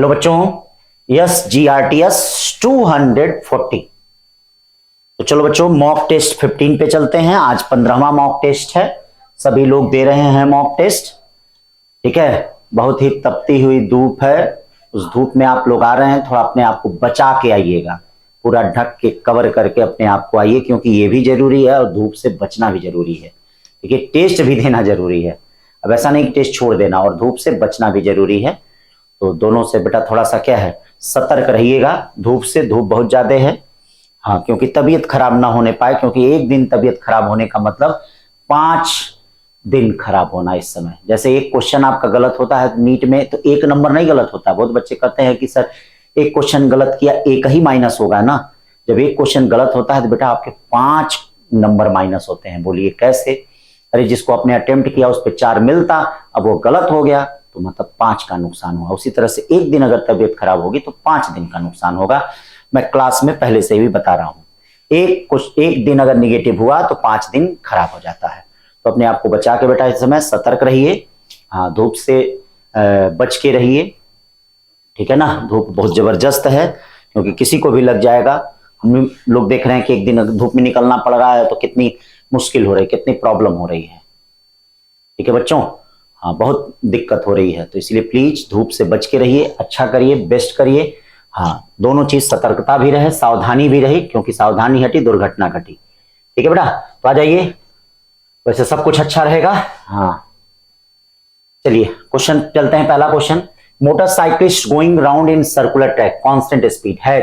Hello बच्चों, yes GRTS 240। तो चलो बच्चों, मॉक टेस्ट 15 पे चलते हैं। आज 15वां मॉक टेस्ट है। सभी लोग दे रहे हैं मॉक टेस्ट। ठीक है, बहुत ही तपती हुई धूप है। उस धूप में आप लोग आ रहे हैं, थोड़ा अपने आप को बचा के आइएगा। पूरा ढक के कवर करके अपने आप को आइए, क्योंकि ये भी जरूरी है और धूप से बचना भी जरूरी है। ठीक है, टेस्ट भी देना जरूरी है। अब ऐसा नहीं कि टेस्ट छोड़ देना, और धूप से बचना भी जरूरी है। तो दोनों से बेटा थोड़ा सा क्या है, सतर्क रहिएगा धूप से। धूप बहुत ज्यादा है, हाँ, क्योंकि तबीयत खराब ना होने पाए। क्योंकि एक दिन तबीयत खराब होने का मतलब 5 दिन खराब होना। इस समय जैसे एक क्वेश्चन आपका गलत होता है नीट में, तो 1 नंबर नहीं गलत होता। बहुत बच्चे कहते हैं कि सर एक क्वेश्चन गलत किया 1 ही माइनस होगा ना। जब एक क्वेश्चन गलत होता है तो बेटा आपके 5 नंबर माइनस होते हैं। बोलिए कैसे? अरे जिसको आपने अटेम्प्ट किया उस पर 4 मिलता, अब वो गलत हो गया तो मतलब 5 का नुकसान हुआ। उसी तरह से एक दिन अगर तबीयत खराब होगी तो 5 दिन का नुकसान होगा। मैं क्लास में पहले से भी बता रहा हूं, एक दिन अगर निगेटिव हुआ तो 5 दिन खराब हो जाता है। तो अपने आप को बचा के बेटा इस समय सतर्क रहिए। हाँ, धूप से बच के रहिए। ठीक है ना, धूप बहुत जबरदस्त है, क्योंकि किसी को भी लग जाएगा। हम लोग देख रहे हैं कि एक दिन धूप में निकलना पड़ रहा है तो कितनी मुश्किल हो रही है, कितनी प्रॉब्लम हो रही है। ठीक है बच्चों, हाँ, बहुत दिक्कत हो रही है। तो इसलिए प्लीज धूप से बच के रहिए, अच्छा करिए, बेस्ट करिए। हाँ, दोनों चीज, सतर्कता भी रहे, सावधानी भी रही, क्योंकि सावधानी हटी दुर्घटना घटी। ठीक है बेटा, तो आ जाइए। वैसे सब कुछ अच्छा रहेगा। हाँ, चलिए क्वेश्चन चलते हैं। पहला question, motorcyclist going round in circular track, constant speed है,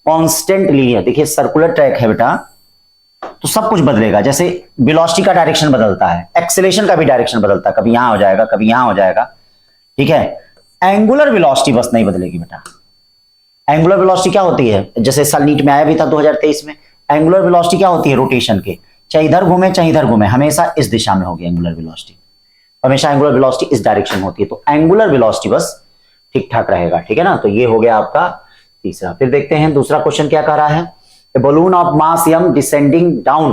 कांस्टेंट लीनियर। देखिए सर्कुलर ट्रैक है बेटा, तो सब कुछ बदलेगा। जैसे वेलोसिटी का डायरेक्शन बदलता है, एक्सेलेरेशन का भी डायरेक्शन बदलता है, कभी यहां हो जाएगा कभी यहां हो जाएगा। ठीक है, एंगुलर वेलोसिटी बस नहीं बदलेगी बेटा। एंगुलर वेलोसिटी क्या होती है? जैसे साल नीट में आया भी था 2023 में। एंगुलर वेलोसिटी क्या होती है? रोटेशन के, चाहे इधर घूमे चाहे इधर घूमे, हमेशा इस दिशा में होगी एंगुलर वेलोसिटी। हमेशा एंगुलर वेलोसिटी इस डायरेक्शन में होती है। तो एंगुलर वेलोसिटी बस ठीक ठाक रहेगा। ठीक है ना, तो ये हो गया आपका तीसरा। फिर देखते हैं दूसरा क्वेश्चन क्या कह रहा है। A balloon of mass m descending down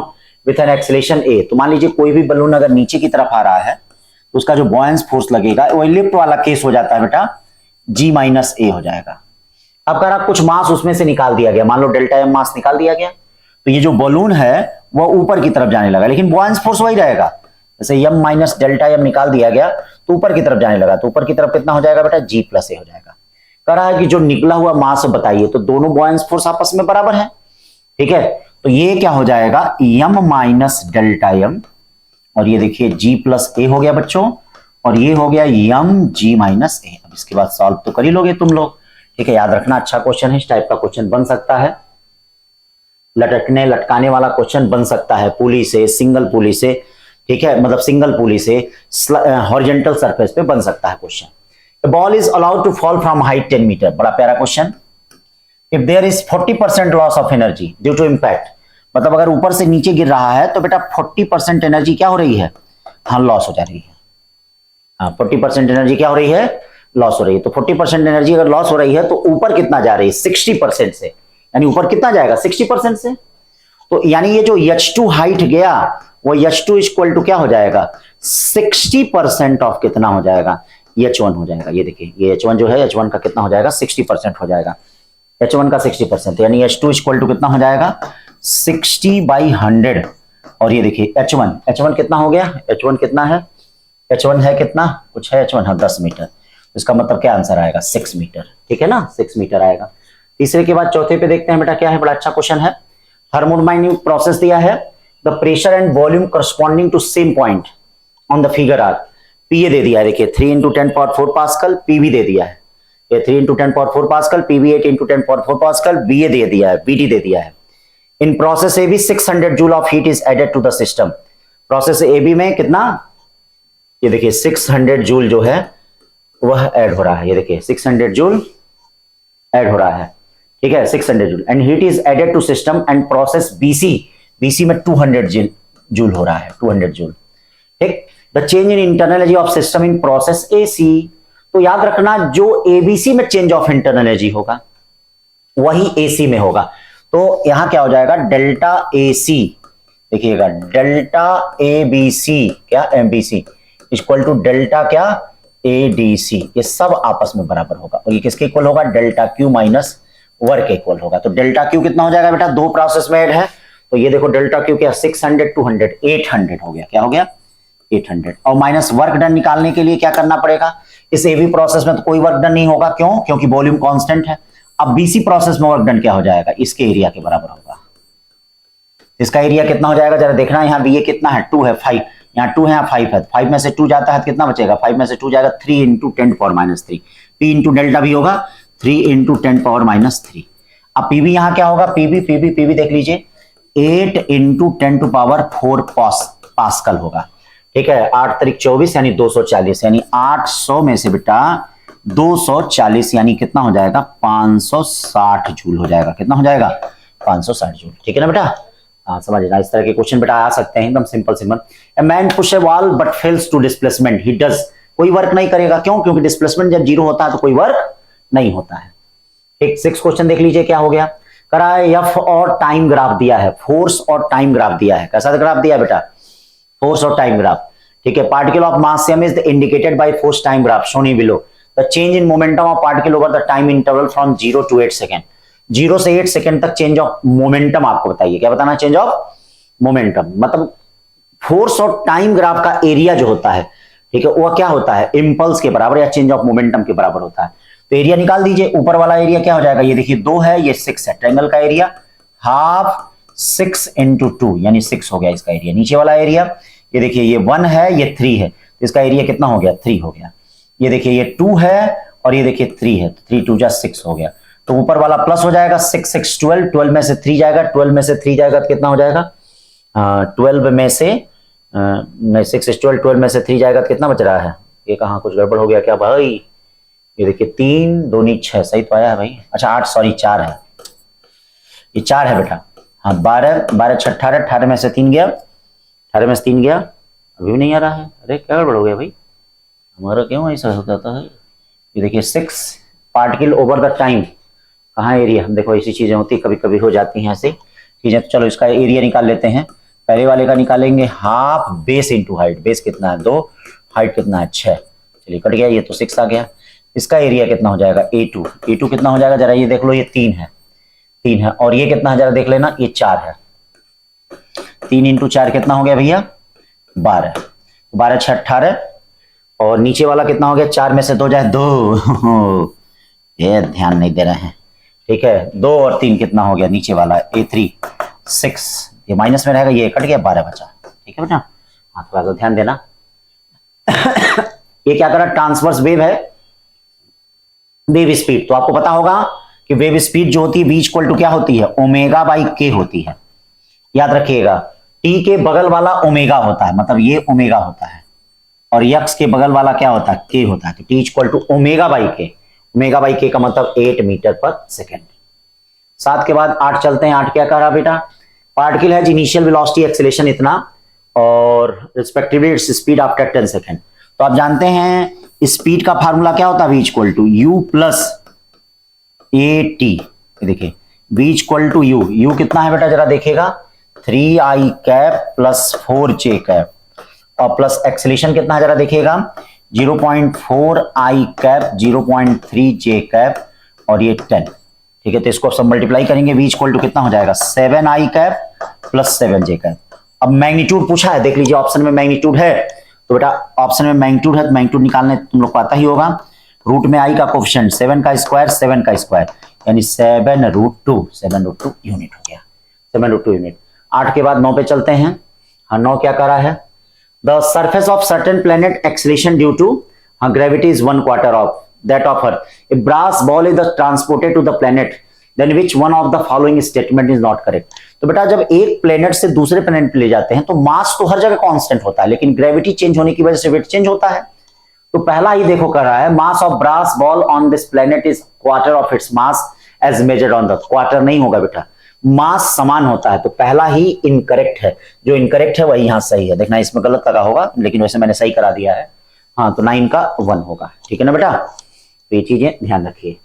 with an acceleration a। तो मान लीजिए कोई भी बलून अगर नीचे की तरफ आ रहा है तो उसका जो बॉयंस फोर्स लगेगा वो लिफ्ट वाला केस हो जाता है बेटा, G माइनस ए हो जाएगा। अब कह रहा कुछ मास उसमें से निकाल दिया गया, मान लो डेल्टा एम मास निकाल दिया गया, तो ये जो बलून है वो ऊपर की तरफ जाने लगा, लेकिन बॉयंस फोर्स वही रहेगा। जैसे एम माइनस डेल्टा एम निकाल दिया गया तो ऊपर की तरफ जाने लगा, तो ऊपर की तरफ कितना हो जाएगा बेटा? G प्लस ए हो जाएगा। कह रहा है कि जो निकला हुआ मास बताइए, तो दोनों बॉयंस फोर्स आपस में बराबर है। ठीक है, तो ये क्या हो जाएगा? m माइनस डेल्टा एम, और ये देखिए G प्लस ए हो गया बच्चों, और ये हो गया m G माइनस ए। अब इसके बाद सॉल्व तो कर ही लोगे तुम लोग। ठीक है, याद रखना, अच्छा क्वेश्चन है, इस टाइप का क्वेश्चन बन सकता है, लटकने लटकाने वाला क्वेश्चन बन सकता है, पुली से, सिंगल पुली से। ठीक है, मतलब सिंगल पुली से हॉरिजॉन्टल सरफेस पे बन सकता है question. Ball is allowed to fall from height 10 metre, बड़ा प्यारा question. If there is 40% loss of energy due to impact, मतलब अगर ऊपर से नीचे गिर रहा है तो बेटा 40% एनर्जी क्या हो रही है? हाँ, लॉस हो जा रही है। हाँ, 40% एनर्जी क्या हो रही है? लॉस हो रही है। तो 40% एनर्जी अगर लॉस हो रही है तो ऊपर कितना जा रही है? 60% से। यानी ऊपर कितना जाएगा? 60% से। तो यानी ये जो H2 हाइट गया वो H2 इक्वल टू क्या हो जाएगा? 60% ऑफ कितना हो जाएगा? H1 हो जाएगा। ये देखिए, ये H1 जो है, H1 का कितना हो जाएगा? 60% हो जाएगा। H1 का 60%, यानी H2 इक्वल टू कितना हो जाएगा? 60/100। और ये देखिए H1 कितना हो गया? H1 कितना है? H1 है कितना? कुछ है H1, हाँ 10 मीटर। इसका मतलब क्या आंसर आएगा? 6 मीटर। ठीक है ना, 6 मीटर आएगा। तीसरे के बाद चौथे पे देखते हैं बेटा क्या है, बड़ा अच्छा क्वेश्चन है। थर्मोडायनामिक प्रोसेस दिया है, the pressure and volume corresponding to same point on the figure are. P दे दिया है, देखिए 3 × 10⁴ पास्कल, पी भी दे दिया है, ये 3 × 10⁴ पास्कल, पीवी 8 × 10⁴ पास्कल, बीए दे दिया है, बीडी दे दिया है। In process A B 600 joule of heat is added to the system. Process A B में कितना? ये देखिए 600 जूल जो है वह ऐड हो रहा है। ये देखिए 600 जूल ऐड हो रहा है। ठीक है, 600 joule and heat is added to system and process BC में 200 जूल हो रहा है, 200 जूल। ठीक, the change in internal energy of system in process AC. तो याद रखना, जो एबीसी में चेंज ऑफ इंटरनल एनर्जी होगा वही एसी में होगा। तो यहां क्या हो जाएगा? डेल्टा एसी, देखिएगा डेल्टा एबीसी क्या एमबीसी इक्वल टू डेल्टा क्या ADC ये सब आपस में बराबर होगा और ये किसके इक्वल होगा, delta Q minus work equal होगा। तो डेल्टा क्यू कितना हो जाएगा बेटा, दो प्रोसेस में ऐड है तो ये देखो डेल्टा क्यू क्या 600 200 800 हो गया, क्या हो गया 800। और माइनस वर्क डन निकालने के लिए क्या करना पड़ेगा, इस एवी प्रोसेस में तो कोई वर्क डन नहीं होगा, क्यों, क्योंकि वॉल्यूम कांस्टेंट है। अब बीसी प्रोसेस में वर्क डन क्या हो जाएगा, इसके एरिया के बराबर होगा। इसका एरिया कितना हो जाएगा जरा देखना, यहाँ भी ये कितना है 2 है 5, यहाँ 2 है यहाँ 5 है, 5 में से 2 जाता है तो कितना बचेगा, 5 में से 2 जाएगा 3 into 10 power minus 3, P into delta भी होगा 3 इंटू 10 पावर माइनस 3। अब पीवी यहाँ क्या होगा, पीवी देख लीजिए 8 इंटू 10 टू पावर 4 पास्कल होगा, ठीक है। 8 तारीख 24 यानी 240, यानी 800 में से बेटा 240 यानी कितना हो जाएगा 560 जूल हो जाएगा, कितना हो जाएगा 560 जूल, ठीक है ना बेटा। हाँ समझ लेना, इस तरह के क्वेश्चन बेटा आ सकते हैं एकदम simple simple. A man push a wall but fails to displacement, he does, कोई वर्क नहीं करेगा, क्यों, क्योंकि डिस्प्लेसमेंट जब 0 होता है तो कोई वर्क नहीं होता है। एक 6 क्वेश्चन देख लीजिए क्या हो गया, करा है एफ और टाइम ग्राफ दिया है, फोर्स और टाइम ग्राफ दिया है, कैसा ग्राफ दिया बेटा, फोर्स और टाइम ग्राफ, ठीक है। Particle of mass m is indicated by force time graph shown below. The change in momentum of particle over the time interval from 0 to 8 second, 0 से 8 second तक चेंज ऑफ मोमेंटम आपको बताइए, क्या बताना, change of momentum, मतलब force और time graph का area जो होता है, ठीक है, वो क्या होता है, इंपल्स के बराबर या चेंज ऑफ मोमेंटम के बराबर होता है। तो एरिया निकाल दीजिए, ऊपर वाला एरिया क्या हो जाएगा, ये देखिए 2 है ये 6 है, ट्रायंगल का एरिया हाफ 6 इंटू 2 यानी 6 हो गया इसका एरिया। नीचे वाला एरिया ये देखिए ये 1 है ये 3 है, तो इसका एरिया कितना हो गया 3 हो गया। ये देखिए ये 2 है और ये देखिए 3 है, तो 3 2 जा 6 हो गया। तो ऊपर वाला प्लस हो जाएगा 6 6 12, 12 में से 3 जाएगा, 12 में से 3 जाएगा तो कितना हो जाएगा 12 में से 6 6 12, 12 में से 3 जाएगा तो कितना बच रहा है, ये कहाँ कुछ गड़बड़ हो गया क्या भाई, ये देखिए 3 2 नी 6 सही तो आया है भाई, अच्छा 8 सॉरी 4 है, ये 4 है बेटा, हाँ 12 12 6 18, 18 में से 3 गया, 18 में से 3 गया, अभी भी नहीं आ रहा है, अरे क्या गड़बड़ हो गया भाई हमारा, क्यों ऐसा हो जाता है। ये देखिए 6 पार्टिकल ओवर द टाइम, कहाँ एरिया, देखो ऐसी चीजें होती कभी कभी हो जाती हैं ऐसी चीजें। तो चलो इसका एरिया निकाल लेते हैं, पहले वाले का निकालेंगे half base into height, base कितना है 2, हाइट कितना है 6, चलिए कट गया, ये तो 6 आ गया। इसका एरिया कितना हो जाएगा A2, A2 कितना हो जाएगा जरा ये देख लो, ये 3 है और ये कितना है जरा देख लेना, ये 4 है, 3 इंटू 4 कितना हो गया भैया 12, 12 6 18 और नीचे वाला कितना हो गया 4 में से 2 जाए 2 ये ध्यान नहीं दे रहे हैं, ठीक है 2 और 3 कितना हो गया नीचे वाला A3 6, ये माइनस में रहेगा, ये कट गया 12 बचा, ठीक है बेटा, हाँ थोड़ा सा ध्यान देना। ये क्या करा, ट्रांसवर्स वेव है, वेव स्पीड, तो आपको पता होगा कि वेव स्पीड जो होती है v इक्वल टू क्या होती है ओमेगा बाई के होती है, याद रखिएगा t के बगल वाला ओमेगा होता है, मतलब ये ओमेगा होता है और x के बगल वाला क्या होता है k होता है, तो t equal to omega by k, omega by k का मतलब 8 मीटर पर सेकेंड। 7 के बाद 8 चलते हैं, 8 क्या कह रहा बेटा, पार्टिकल है इनिशियल वेलोसिटी एक्सेलरेशन इतना और respectively its speed after 10 second. तो आप जानते हैं स्पीड का फार्मूला क्या होता है v equal to u plus at, देखिए v इक्वल टू u कितना है बेटा जरा देखिएगा 3i cap plus 4j cap और प्लस एक्सेलरेशन कितना है जरा देखिएगा 0.4i कैप 0.3j कैप और ये 10, ठीक है। तो इसको सब मल्टीप्लाई करेंगे, v इक्वल टू कितना हो जाएगा 7i cap plus 7j cap. अब मैग्नीट्यूड पूछा है, देख लीजिए ऑप्शन में मैग्नीट्यूड है, तो बेटा ऑप्शन में मैग्नीट्यूड है तो मैग्नीट्यूड निकालने तुम लोग को आता ही होगा, रूट में आई का कोफिशिएंट 7 का स्क्वायर यानी 7√2 यूनिट हो गया, 7√2 यूनिट। 8 के बाद 9 पे चलते हैं, हाँ 9 क्या कर रहा है, the surface of certain planet acceleration due to gravity is 1/4 of that of earth, a brass ball is transported to the planet then which one of the following statement is not correct. तो बेटा जब एक planet से दूसरे planet पे ले जाते हैं तो मास तो हर जगह कांस्टेंट होता है, लेकिन ग्रेविटी चेंज होने की वजह से वेट चेंज होता है। तो पहला ही देखो कर रहा है mass of brass ball on this planet is quarter of its mass as measured on the, quarter नहीं होगा बेटा, मास समान होता है, तो पहला ही इनकरेक्ट है, जो इनकरेक्ट है वही यहां सही है। देखना इसमें गलत लगा होगा लेकिन वैसे मैंने सही करा दिया है, हाँ तो 9 का 1 होगा, ठीक है ना बेटा, तो ये चीजें ध्यान रखिए।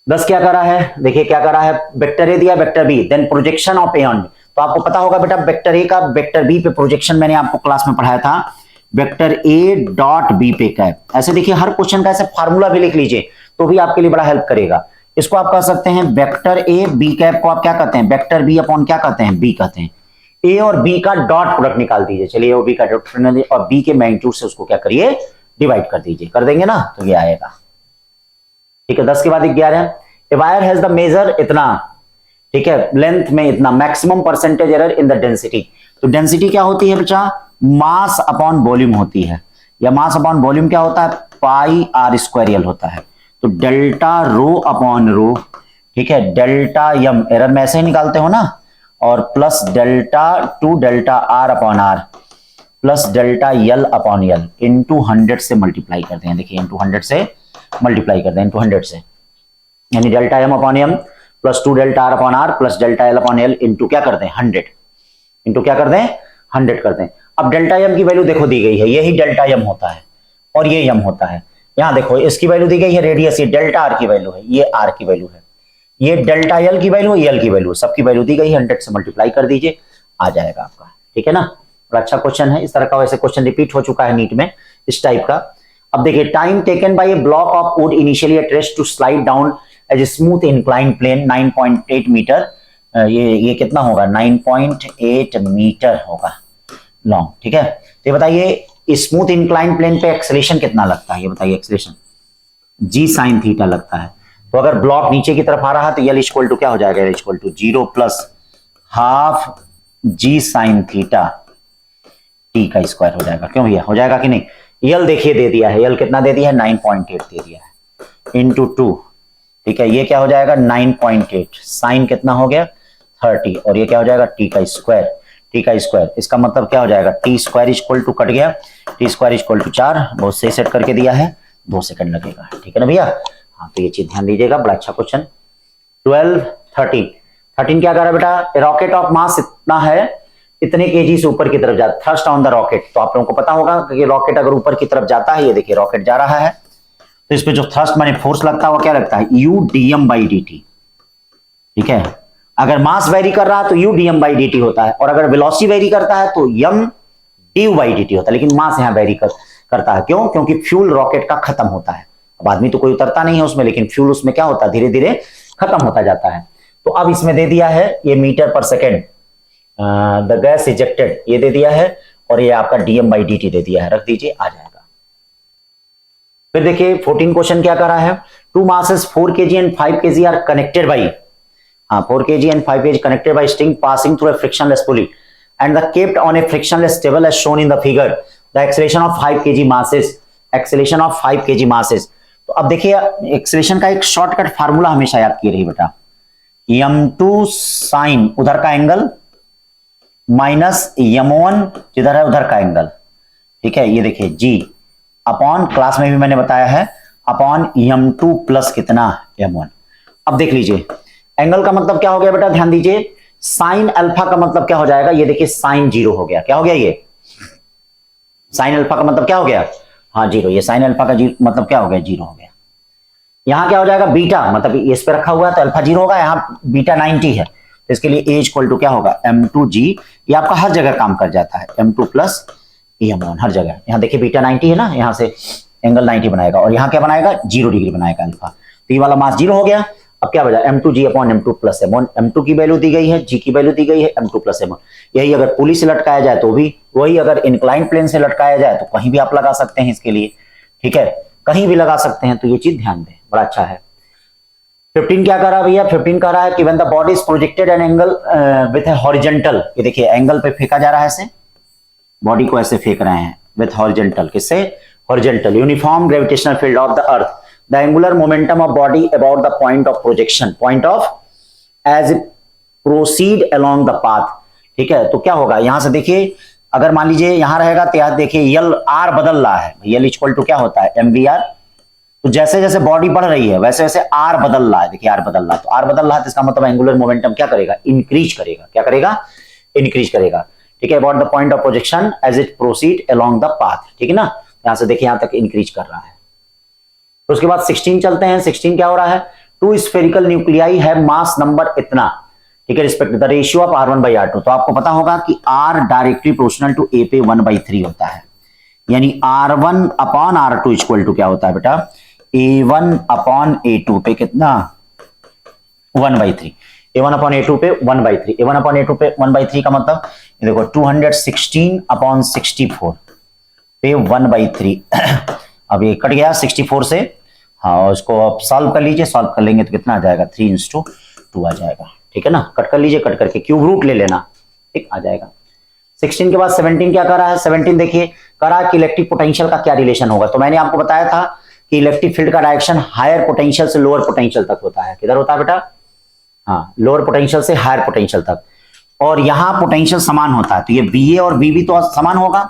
10 क्या कर रहा है, देखिए क्या कर रहा है, वेक्टर ए दिया vector B then projection of A on B. तो आपको पता होगा बेटा वेक्टर ए का वेक्टर बी पे प्रोजेक्शन मैंने आपको क्लास में पढ़ाया था, वेक्टर ए डॉट बी पे कैप। ऐसे देखिए हर क्वेश्चन का ऐसे फार्मूला भी लिख लीजिए तो भी आपके लिए बड़ा हेल्प करेगा। इसको आप कह सकते हैं वेक्टर ए बी कैप को आप क्या कहते हैं, वेक्टर बी अपॉन क्या कहते हैं, बी कहते हैं। ए और बी का डॉट प्रोडक्ट निकाल दीजिए, चलिए ओ बी का डॉट प्रोडक्ट और बी के मैग्नीट्यूड से उसको क्या करिए, डिवाइड कर दीजिए। कर देंगे ना तो ये आएगा। ठीक है, 10 के बाद 11। A wire has the major इतना, ठीक है, लेंथ में इतना, maximum percentage error in the density. तो डेंसिटी क्या होती है बच्चा, मास अपॉन वॉल्यूम होती है, या मास अपॉन वॉल्यूम क्या होता है, पाई आर स्क्वायर होता है। तो डेल्टा रो अपॉन रो, ठीक है, डेल्टा यम, एरर में ऐसे ही निकालते हो ना, और plus delta two delta R upon R plus delta L upon L into 100 से मल्टीप्लाई करते हैं। देखिए इंटू 100 से मल्टीप्लाई करते हैं, इंटू 100 से, यानी delta M upon M plus two delta R upon R plus delta L upon L into क्या करते हैं 100, इंटू क्या करते हैं 100 करते हैं। अब डेल्टा एम की वैल्यू देखो दी गई है, यही डेल्टा एम होता है और ये एम होता है। यहां देखो इसकी वैल्यू दी गई है रेडियस, ये डेल्टा आर की वैल्यू है, ये आर की वैल्यू है, ये डेल्टा एल की वैल्यू है, एल की वैल्यू, सबकी वैल्यू दी गई है, 100 से मल्टीप्लाई कर दीजिए, आ जाएगा आपका। ठीक है ना, और अच्छा क्वेश्चन है। इस तरह का वैसे क्वेश्चन रिपीट हो चुका है नीट में इस टाइप का। अब देखिए, time taken by a block of wood initially at rest to slide down as a smooth incline plane 9.8 metre, ये कितना होगा 9.8 मीटर होगा लॉन्ग। ठीक है, तो ये बताइए स्मूथ इंक्लाइन प्लेन पे एक्सेलेरेशन कितना लगता है, ये बताइए एक्सेलेरेशन जी साइन थीटा लगता है। तो अगर ब्लॉक नीचे की तरफ आ रहा है तो यल इक्वल टू क्या हो जाएगा, y equal to 0 plus half g sine theta t का स्क्वायर हो जाएगा। क्यों भैया, हो जाएगा कि नहीं। यल देखिए दे दिया है, यल कितना दे दिया है 9.8 दे दिया है इंटू 2, ठीक है, ये क्या हो जाएगा 9.8, साइन कितना हो गया 30, और ये क्या हो जाएगा टी का स्क्वायर, टी का स्क्वायर, इसका मतलब क्या हो जाएगा T square equal to cut गया, टी स्क्वायर इक्वल टू 4, बहुत सही सेट करके दिया है, 2 सेकंड लगेगा। ठीक है ना भैया, हाँ तो ये चीज ध्यान दीजिएगा, बड़ा अच्छा क्वेश्चन। 12, 13 क्या कर रहा है बेटा, रॉकेट ऑफ मास इतना है, इतने केजी से ऊपर की तरफ जाता, थ्रस्ट ऑन द रॉकेट। तो आप लोगों को पता होगा कि रॉकेट अगर ऊपर की तरफ जाता है, ये देखिए रॉकेट जा रहा है, तो इस पे जो थ्रस्ट माने फोर्स लगता है वो क्या लगता है U D M by D T. ठीक है, अगर मास वेरी कर रहा है तो U D M by D T होता है, और अगर वेलोसिटी वेरी करता है तो M D U by D T होता है, लेकिन मास यहां वेरी करता है। क्यों, क्योंकि फ्यूल रॉकेट का खत्म होता है। अब आदमी तो कोई उतरता नहीं है उसमें, लेकिन फ्यूल उसमें क्या होता है धीरे धीरे खत्म होता जाता है। तो अब इसमें दे दिया है ये मीटर पर सेकेंड, द गैस इजेक्टेड ये दे दिया है, और ये आपका डीएम बाई डी टी दे दिया है, रख दीजिए आ जाएगा। फिर देखिए 14 क्वेश्चन क्या कर रहा है, 2 masses 4 kg and 5 kg are connected by, 4 kg and 5 kg connected by string passing through a frictionless pulley and the kept on a frictionless table as shown in the figure, the acceleration of 5 kg masses, acceleration of 5 kg masses। तो अब देखिए acceleration का एक shortcut formula हमेशा याद किए रही बेटा, m2 साइन उधर का एंगल माइनस m1 जिधर है उधर का एंगल। ठीक है, ये देखिए g अपॉन, क्लास में भी मैंने बताया है, अपॉन m2 प्लस कितना m1। अब देख लीजिए एंगल का मतलब क्या हो गया बेटा, ध्यान दीजिए, साइन अल्फा का मतलब क्या हो जाएगा, ये देखिए साइन 0 हो गया, क्या हो गया ये साइन अल्फा का मतलब क्या हो गया, हाँ 0, ये साइन अल्फा का मतलब क्या हो गया 0 हो गया। यहां क्या हो जाएगा बीटा, मतलब इस पे रखा हुआ है तो अल्फा 0 होगा, यहाँ बीटा 90 है, तो इसके लिए ए इक्वल टू क्या होगा m2g, ये आपका हर जगह काम कर जाता है, m2 प्लस m1 हर जगह। यहाँ देखिए बीटा 90 है ना, यहाँ से एंगल 90 बनाएगा, और यहाँ क्या बनाएगा 0 डिग्री बनाएगा अल्फा, तो ये वाला मास 0 हो गया। अब क्या बचा m2g upon m2 plus m1, m2 की वैल्यू दी गई है, g की वैल्यू दी गई है, m2 प्लस m1। यही अगर पुली से लटकाया जाए तो भी वही, अगर इंक्लाइन प्लेन से लटकाया जाए तो कहीं भी आप लगा सकते हैं इसके लिए। ठीक है, कहीं भी लगा सकते हैं, तो ये चीज ध्यान दें, बड़ा अच्छा है। 15 क्या कर रहा है भैया, 15 कह रहा है कि when the body is projected an angle with A horizontal, ये देखिए एंगल पे फेंका जा रहा है, ऐसे बॉडी को ऐसे फेंक रहे हैं विथ हॉरिजॉन्टल, किससे horizontal, uniform gravitational field of the earth, the angular momentum of body about the point of projection, point of as proceed along the path. ठीक है, तो क्या होगा यहां से देखिए, अगर मान लीजिए यहां रहेगा तो याद देखिए यल आर बदल रहा है, यल इक्वल टू क्या होता है एम वी आर, तो जैसे जैसे बॉडी बढ़ रही है वैसे वैसे आर बदल रहा है, देखिए आर बदल रहा है, तो आर बदल रहा है तो इसका मतलब एंगुलर मोमेंटम क्या करेगा इंक्रीज करेगा, क्या करेगा इंक्रीज करेगा। ठीक है, about the point of projection as it proceed along the path, ठीक है ना, यहां से देखिए यहां तक इंक्रीज कर रहा है। तो उसके बाद 16 चलते हैं, 16 क्या हो रहा है, 2 स्फेरिकल न्यूक्लियाई है मास नंबर इतना, ठीक है, respect the ratio of r1 by r2। तो आपको पता होगा कि r directly proportional to a पे 1/3 होता है, यानी R1 upon R2 equal to क्या होता है बेटा, A1 अपॉन A2 पे कितना 1/3, A1 अपॉन A2 पे 1/3, A1 अपॉन A2 पे 1/3 का मतलब ये देखो 216 अपॉन 64 पे 1/3 अब ये कट गया 64 से, हाँ उसको अब सॉल्व कर लीजिए, सॉल्व कर लेंगे तो कितना आ जाएगा 3:2 आ जाएगा, ठीक है ना। कट कर लीजिए, कट करके क्यूब रूट ले लेना, ठीक आ जाएगा। 16 के बाद 17 क्या कर रहा है, 17 देखिए कर रहा है कि इलेक्ट्रिक पोटेंशियल का क्या रिलेशन होगा। तो मैंने आपको बताया था कि इलेक्ट्रिक फील्ड का डायरेक्शन हायर पोटेंशियल से लोअर पोटेंशियल तक होता है। किधर होता है बेटा, हाँ लोअर पोटेंशियल से हायर पोटेंशियल तक, और यहां पोटेंशियल समान होता है, तो ये VA और VB तो समान होगा,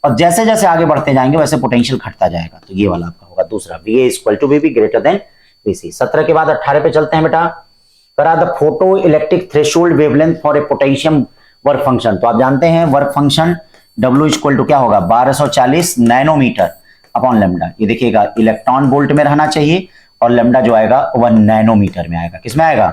और जैसे जैसे आगे बढ़ते जाएंगे वैसे पोटेंशियल घटता जाएगा। तो ये वाला आपका होगा दूसरा, VA equal to VB greater than VC। 17 के बाद 18 पे चलते हैं बेटा, करा the photoelectric threshold wavelength for a potassium work function. तो आप जानते हैं work function W equal to क्या होगा 1240 नैनोमीटर अपॉन लेमडा। ये देखिएगा इलेक्ट्रॉन वोल्ट में रहना चाहिए और लेमडा जो आएगा 1 नैनोमीटर में आएगा। किसमें आएगा,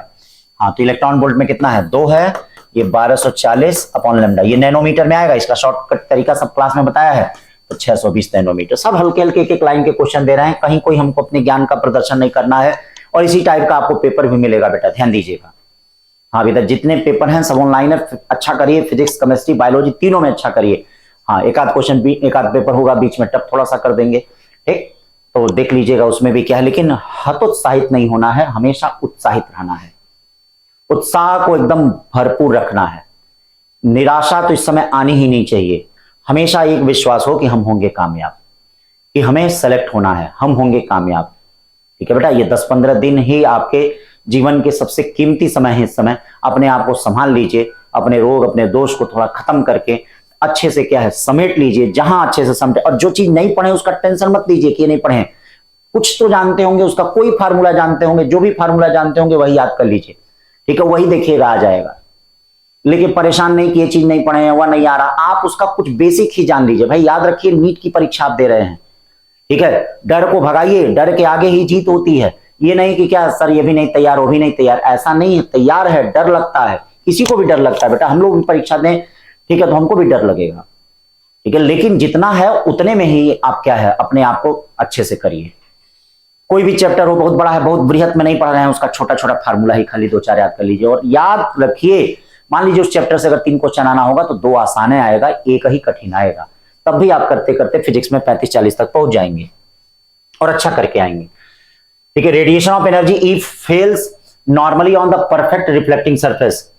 हाँ तो इलेक्ट्रॉन वोल्ट में कितना है 2 है, ये 1240 अपॉन लेमडा, ये नैनोमीटर में आएगा। इसका शॉर्टकट तरीका सब क्लास में बताया है, तो 620 नैनोमीटर। सब हल्के हल्के एक लाइन के क्वेश्चन दे रहे हैं, कहीं कोई हमको अपने ज्ञान का प्रदर्शन नहीं करना है, और इसी टाइप का आपको पेपर भी मिलेगा बेटा, ध्यान दीजिएगा। हाँ अभी तक जितने पेपर हैं सब ऑनलाइन है, अच्छा करिए, फिजिक्स केमिस्ट्री बायोलॉजी तीनों में अच्छा करिए। हाँ एक आध क्वेश्चन भी, एक आध पेपर होगा बीच में टफ थोड़ा सा कर देंगे, ठीक तो देख लीजिएगा उसमें भी क्या है, लेकिन हतोत्साहित नहीं होना है, हमेशा उत्साहित रहना है, उत्साह को एकदम भरपूर रखना है। निराशा तो इस समय आनी ही नहीं चाहिए, हमेशा एक विश्वास हो कि हम होंगे कामयाब, कि हमें सेलेक्ट होना है, हम होंगे कामयाब, ठीक है बेटा। ये 10-15 दिन ही आपके जीवन के सबसे कीमती समय है। इस समय अपने आप को संभाल लीजिए, अपने रोग अपने दोष को थोड़ा खत्म करके अच्छे से क्या है समेट लीजिए, जहां अच्छे से समेटे। और जो चीज नहीं पढ़े उसका टेंशन मत लीजिए कि ये नहीं पढ़े, कुछ तो जानते होंगे, उसका कोई फार्मूला जानते होंगे, जो भी फार्मूला जानते होंगे वही याद कर लीजिए, ठीक है, वही देखिएगा आ जाएगा। लेकिन परेशान नहीं कि ये चीज नहीं पढ़े हैं वह नहीं आ रहा, आप उसका कुछ बेसिक ही जान लीजिए। भाई याद रखिए नीट की परीक्षा आप दे रहे हैं, ठीक है, डर को भगाइए, डर के आगे ही जीत होती है। ये नहीं कि क्या सर ये भी नहीं तैयार वो भी नहीं तैयार, ऐसा नहीं है, तैयार है, डर लगता है, किसी को भी डर लगता है बेटा, हम लोग भी परीक्षा दें, ठीक है, तो हमको भी डर लगेगा, ठीक है, लेकिन जितना है उतने में ही आप क्या है अपने आप को अच्छे से करिए। कोई भी चैप्टर हो, बहुत बड़ा है बहुत बृहत में नहीं पढ़ रहे हैं, उसका छोटा छोटा फार्मूला ही खाली 2-4 याद कर लीजिए, और याद रखिए मान लीजिए उस चैप्टर से अगर 3 क्वेश्चन आना होगा तो 2 आसान आएगा, एक ही कठिन आएगा, तब भी आप करते करते फिजिक्स में 35-40 तक पहुंच जाएंगे और अच्छा करके आएंगे, ठीक है। Radiation of energy if fails normally on the perfect reflecting surface,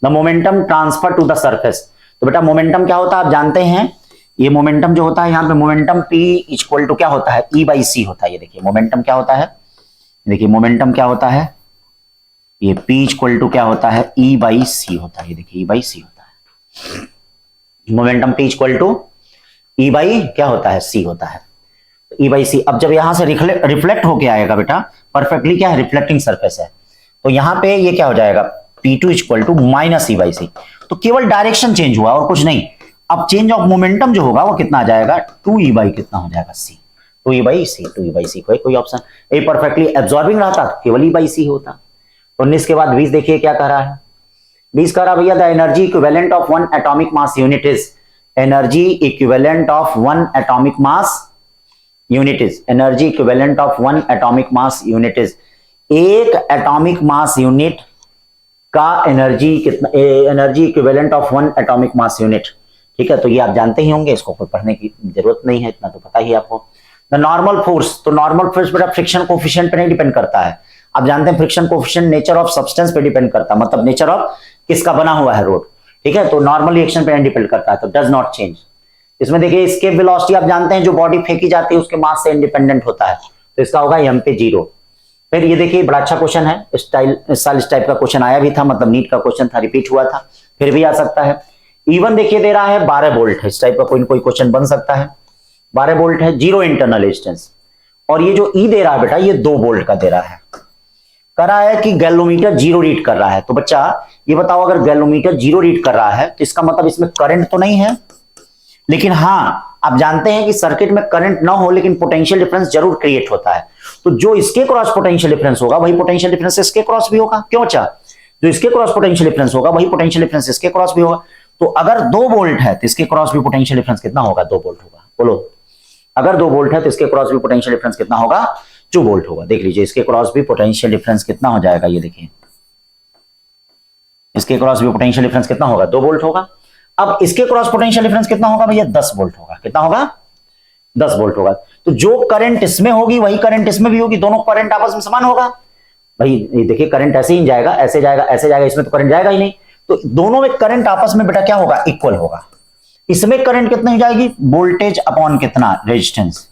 the momentum transfer to the surface. तो बेटा मोमेंटम क्या होता है आप जानते हैं, ये मोमेंटम जो होता है यहाँ पे मोमेंटम P इक्वल टू क्या होता है E/C होता है। ये देखिए मोमेंटम क्या होता है, देखिए मोमेंटम क्या होता है, ये P इक्वल टू क्या होता है E/C होता है। ये देखिए E/C होता है, momentum P equal to E/ क्या होता है C होता है, E/C। अब जब यहां से रिफ्लेक्ट होके आएगा बेटा, परफेक्टली क्या है रिफ्लेक्टिंग सरफेस है, तो यहां पे ये क्या हो जाएगा P2 इक्वल टू -E/C। तो केवल डायरेक्शन चेंज हुआ और कुछ नहीं। अब चेंज ऑफ मोमेंटम जो होगा वो कितना आ जाएगा 2E/ कितना हो जाएगा C, 2E/C कोई ऑप्शन, ये परफेक्टली एब्जॉर्बिंग रहता तो केवल E/C होता। 19 के बाद 20 देखिए क्या कह रहा है, 20 कह रहा भैया the energy equivalent of 1 atomic mass unit is, energy equivalent of 1 atomic mass unit is, energy equivalent of 1 atomic mass unit is, एक एटॉमिक मास यूनिट का एनर्जी कितना, energy equivalent of 1 atomic mass unit, ठीक है। तो ये आप जानते ही होंगे, इसको कोई पढ़ने की जरूरत नहीं है, इतना तो पता ही आपको। द नॉर्मल फोर्स, तो नॉर्मल फोर्स बेटा फ्रिक्शन कोफिशिएंट पे नहीं डिपेंड करता है, आप जानते हैं friction coefficient nature of substance पे डिपेंड करता है, मतलब नेचर ऑफ किसका बना हुआ है रोड, ठीक है, तो नॉर्मल रिएक्शन पे डिपेंड करता है, तो डज नॉट चेंज। इसमें देखिए एस्केप वेलोसिटी आप जानते हैं जो बॉडी फेंकी जाती है उसके मास से इंडिपेंडेंट होता है, तो इसका होगा m पे 0। फिर ये देखिए बड़ा अच्छा क्वेश्चन है, इस साल इस टाइप का क्वेश्चन आया भी था, मतलब नीट का क्वेश्चन था, रिपीट हुआ था, फिर भी आ सकता है। E1 देखिए दे रहा है 12 वोल्ट है, इस टाइप का कोई ना कोई क्वेश्चन बन सकता है, 12 वोल्ट है, 0 इंटरनल रेजिस्टेंस, और ये जो E दे रहा है बेटा ये 2 वोल्ट का दे रहा है, कर रहा है कि गैलोमीटर 0 रीड कर रहा है। तो बच्चा ये बताओ अगर गैलोमीटर 0 रीड कर रहा है तो इसका मतलब इसमें करंट तो नहीं है, लेकिन हाँ आप जानते हैं कि सर्किट में करंट ना हो लेकिन पोटेंशियल डिफरेंस जरूर क्रिएट होता है, तो जो इसके क्रॉस पोटेंशियल डिफरेंस होगा वही पोटेंशियल डिफरेंस इसके क्रॉस भी होगा, क्यों बच्चा, जो इसके क्रॉस पोटेंशियल डिफरेंस होगा वही पोटेंशियल डिफरेंस इसके क्रॉस भी होगा। तो अगर 2 वोल्ट है तो इसके क्रॉस भी पोटेंशियल डिफरेंस कितना होगा 2 वोल्ट होगा, बोलो अगर 2 वोल्ट है तो इसके क्रॉस भी पोटेंशियल डिफरेंस कितना होगा, 2 वोल्ट होगा। देख लीजिए इसके क्रॉस भी पोटेंशियल डिफरेंस कितना हो जाएगा, ये देखिए इसके क्रॉस भी पोटेंशियल डिफरेंस कितना होगा, 2 वोल्ट होगा। अब इसके क्रॉस पोटेंशियल डिफरेंस कितना होगा भैया, 10 वोल्ट होगा। कितना होगा, 10 वोल्ट होगा। तो जो करंट इसमें होगी वही करंट इसमें भी होगी, दोनों करंट आपस में समान होगा। भाई देखिए करंट ऐसे ही जाएगा, ऐसे जाएगा, ऐसे जाएगा, इसमें तो करंट जाएगा ही नहीं। तो दोनों में करंट आपस में बेटा क्या होगा, इक्वल होगा। इसमें करंट कितनी हो जाएगी, वोल्टेज अपॉन कितना, रेजिस्टेंस।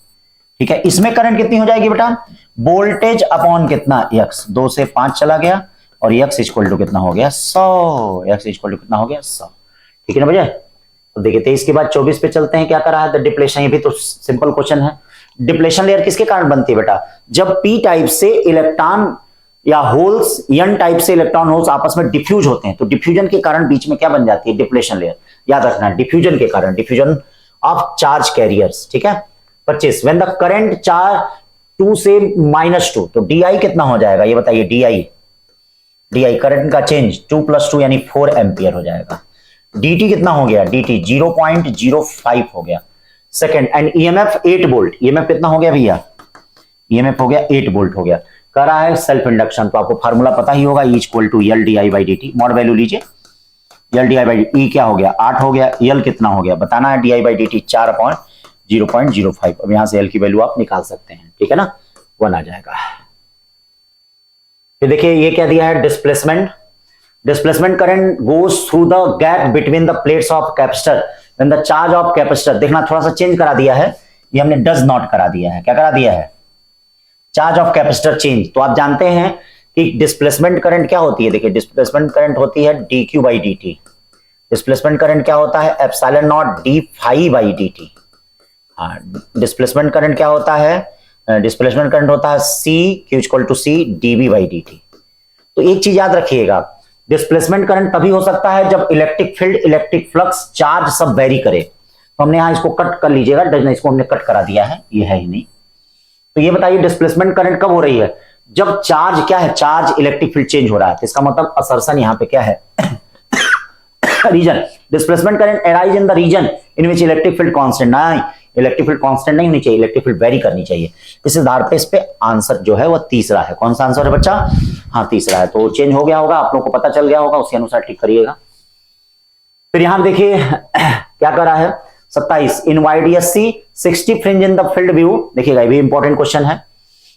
ठीक है, इसमें करंट कितनी हो जाएगी बेटा, वोल्टेज अपॉन कितना, एक्स। 2 से 5 चला गया और एक्स इक्वल टू कितना हो गया, 100। एक्स इक्वल टू कितना हो गया, 100। ठीक है ना भैया। तो देखिए 23 के बाद 24 पे चलते हैं, क्या करा है, डिप्लेशन। ये भी तो सिंपल क्वेश्चन है। डिप्लेशन लेयर किसके कारण बनती है बेटा, जब पी टाइप से इलेक्ट्रॉन या होल्स एन टाइप से इलेक्ट्रॉन होल्स आपस में डिफ्यूज होते हैं, तो डिफ्यूजन के कारण बीच में क्या बन जाती है, डिप्लेशन लेयर। याद रखना, डिफ्यूजन के कारण, डिफ्यूजन ऑफ चार्ज कैरियर्स। ठीक है। 25 व्हेन द करंट चार्ज 2 से -2, तो डी कितना हो जाएगा, ये बताइए। डी करंट का चेंज 2 + 2 यानी 4 एम्पियर हो जाएगा। dt कितना हो गया, dt 0.05 हो गया second. And EMF 8 volt, EMF कितना हो गया भैया, ईएमएफ हो गया 8 वोल्ट हो गया। कर रहा है सेल्फ इंडक्शन, तो आपको फार्मूला पता ही होगा, E = LdI/dt। मॉड वैल्यू लीजिए, LdI/dt। E क्या हो गया, 8 हो गया। L कितना हो गया बताना है, DI/dt 4/0.05। अब यहां से L की वैल्यू आप निकाल सकते हैं। ठीक है ना, 1 आ जाएगा। फिर देखिए ये क्या दिया है, displacement current goes through the gap between the plates of capacitor when the charge of capacitor. देखना थोड़ा सा चेंज करा दिया है, ये हमने डज नॉट करा दिया है। क्या करा दिया है, चार्ज ऑफ कैपेसिटर चेंज। तो आप जानते हैं कि डिस्प्लेसमेंट करंट क्या होती है, देखिए डिस्प्लेसमेंट करंट होती है dq/dt। डिस्प्लेसमेंट करंट क्या होता है, ε0 d∅/dt। हाँ, डिस्प्लेसमेंट करंट क्या होता है, डिस्प्लेसमेंट करंट होता है q = c dv/dt। तो एक चीज याद रखिएगा, डिस्प्लेसमेंट करंट तभी हो सकता है जब electric field, electric flux, charge सब वेरी करे। तो हमने यहां इसको कट कर लीजिएगा, इसको हमने कट करा दिया है, ये है ही नहीं। तो ये बताइए डिस्प्लेसमेंट करंट कब हो रही है, जब चार्ज क्या है, चार्ज इलेक्ट्रिक फील्ड चेंज हो रहा है। तो इसका मतलब असर्शन यहां पे क्या है, region. Displacement current arise in the region in which electric field constant. नहीं, इलेक्ट्रिक फील्ड कांस्टेंट नहीं होनी चाहिए, इलेक्ट्रिक फील्ड वेरी करनी चाहिए। इस आधार पे इस पे आंसर जो है वो तीसरा है। कौन सा आंसर है बच्चा, हाँ तीसरा है। तो चेंज हो गया होगा, आप लोग को पता चल गया होगा, उसके अनुसार ठीक करिएगा। फिर यहां देखिए क्या कर रहा है, 27 इन YDSC 60 fringe in the field view. देखिएगा ये भी इंपॉर्टेंट क्वेश्चन है।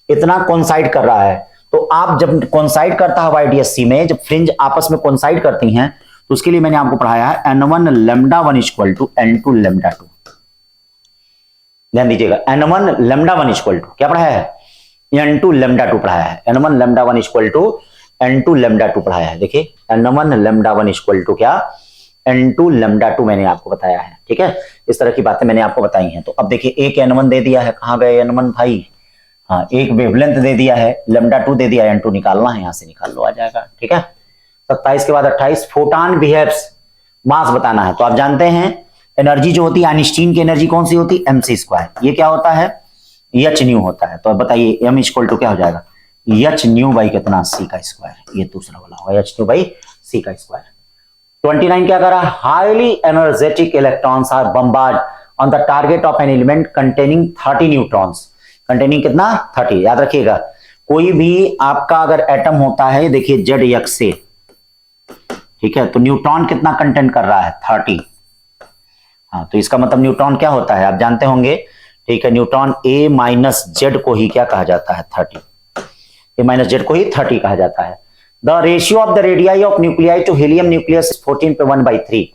इतना कोइंसाइड कर रहा है, तो आप जब कोइंसाइड करता है YDSC में, जब फ्रिंज आपस में कोइंसाइड करती हैं, तो उसके लिए मैंने आपको पढ़ाया है n1 λ1 = n2 λ2। ध्यान दीजिएगा, n1 λ1 = क्या पढ़ाया है, n2 λ2 पढ़ाया है। n1 λ1 = n2 λ2 पढ़ाया है। देखिए n1 λ1 = क्या, n2 λ2 मैंने आपको बताया है। ठीक है, इस तरह की बातें मैंने आपको बताई हैं। तो अब देखिए एक n1 दे दिया है, कहां गए n1 भाई, हाँ एक वेवलेंथ दे दिया है, λ2 दे दिया है, n2 निकालना है, यहां से निकाल लो, आ जाएगा। ठीक है, 27 के बाद 28 फोटॉन बिहेव्स, मास बताना है। तो आप जानते हैं एनर्जी जो होती है, आइंस्टीन की एनर्जी कौन सी होती है, mc²। ये क्या होता है, h होता है। तो अब बताइए m = क्या हो जाएगा, h/, कितना, c²। ये दूसरा वाला होगा, h/c²। 29 क्या करा, highly energetic electrons are bombard on the target of an element containing 30 neutrons. Containing कितना, 30। याद रखिएगा, कोई भी आपका अगर एटम होता है, देखिए Z से, ठीक है, तो न्यूट्रॉन कितना कंटेंट कर रहा है, 30। हाँ, तो इसका मतलब न्यूट्रॉन क्या होता है आप जानते होंगे। ठीक है, न्यूट्रॉन A-Z को ही क्या कहा जाता है, 30। A-Z को ही 30 कहा जाता है। The ratio of the radii of nuclei to helium nucleus 14 पे 1/3।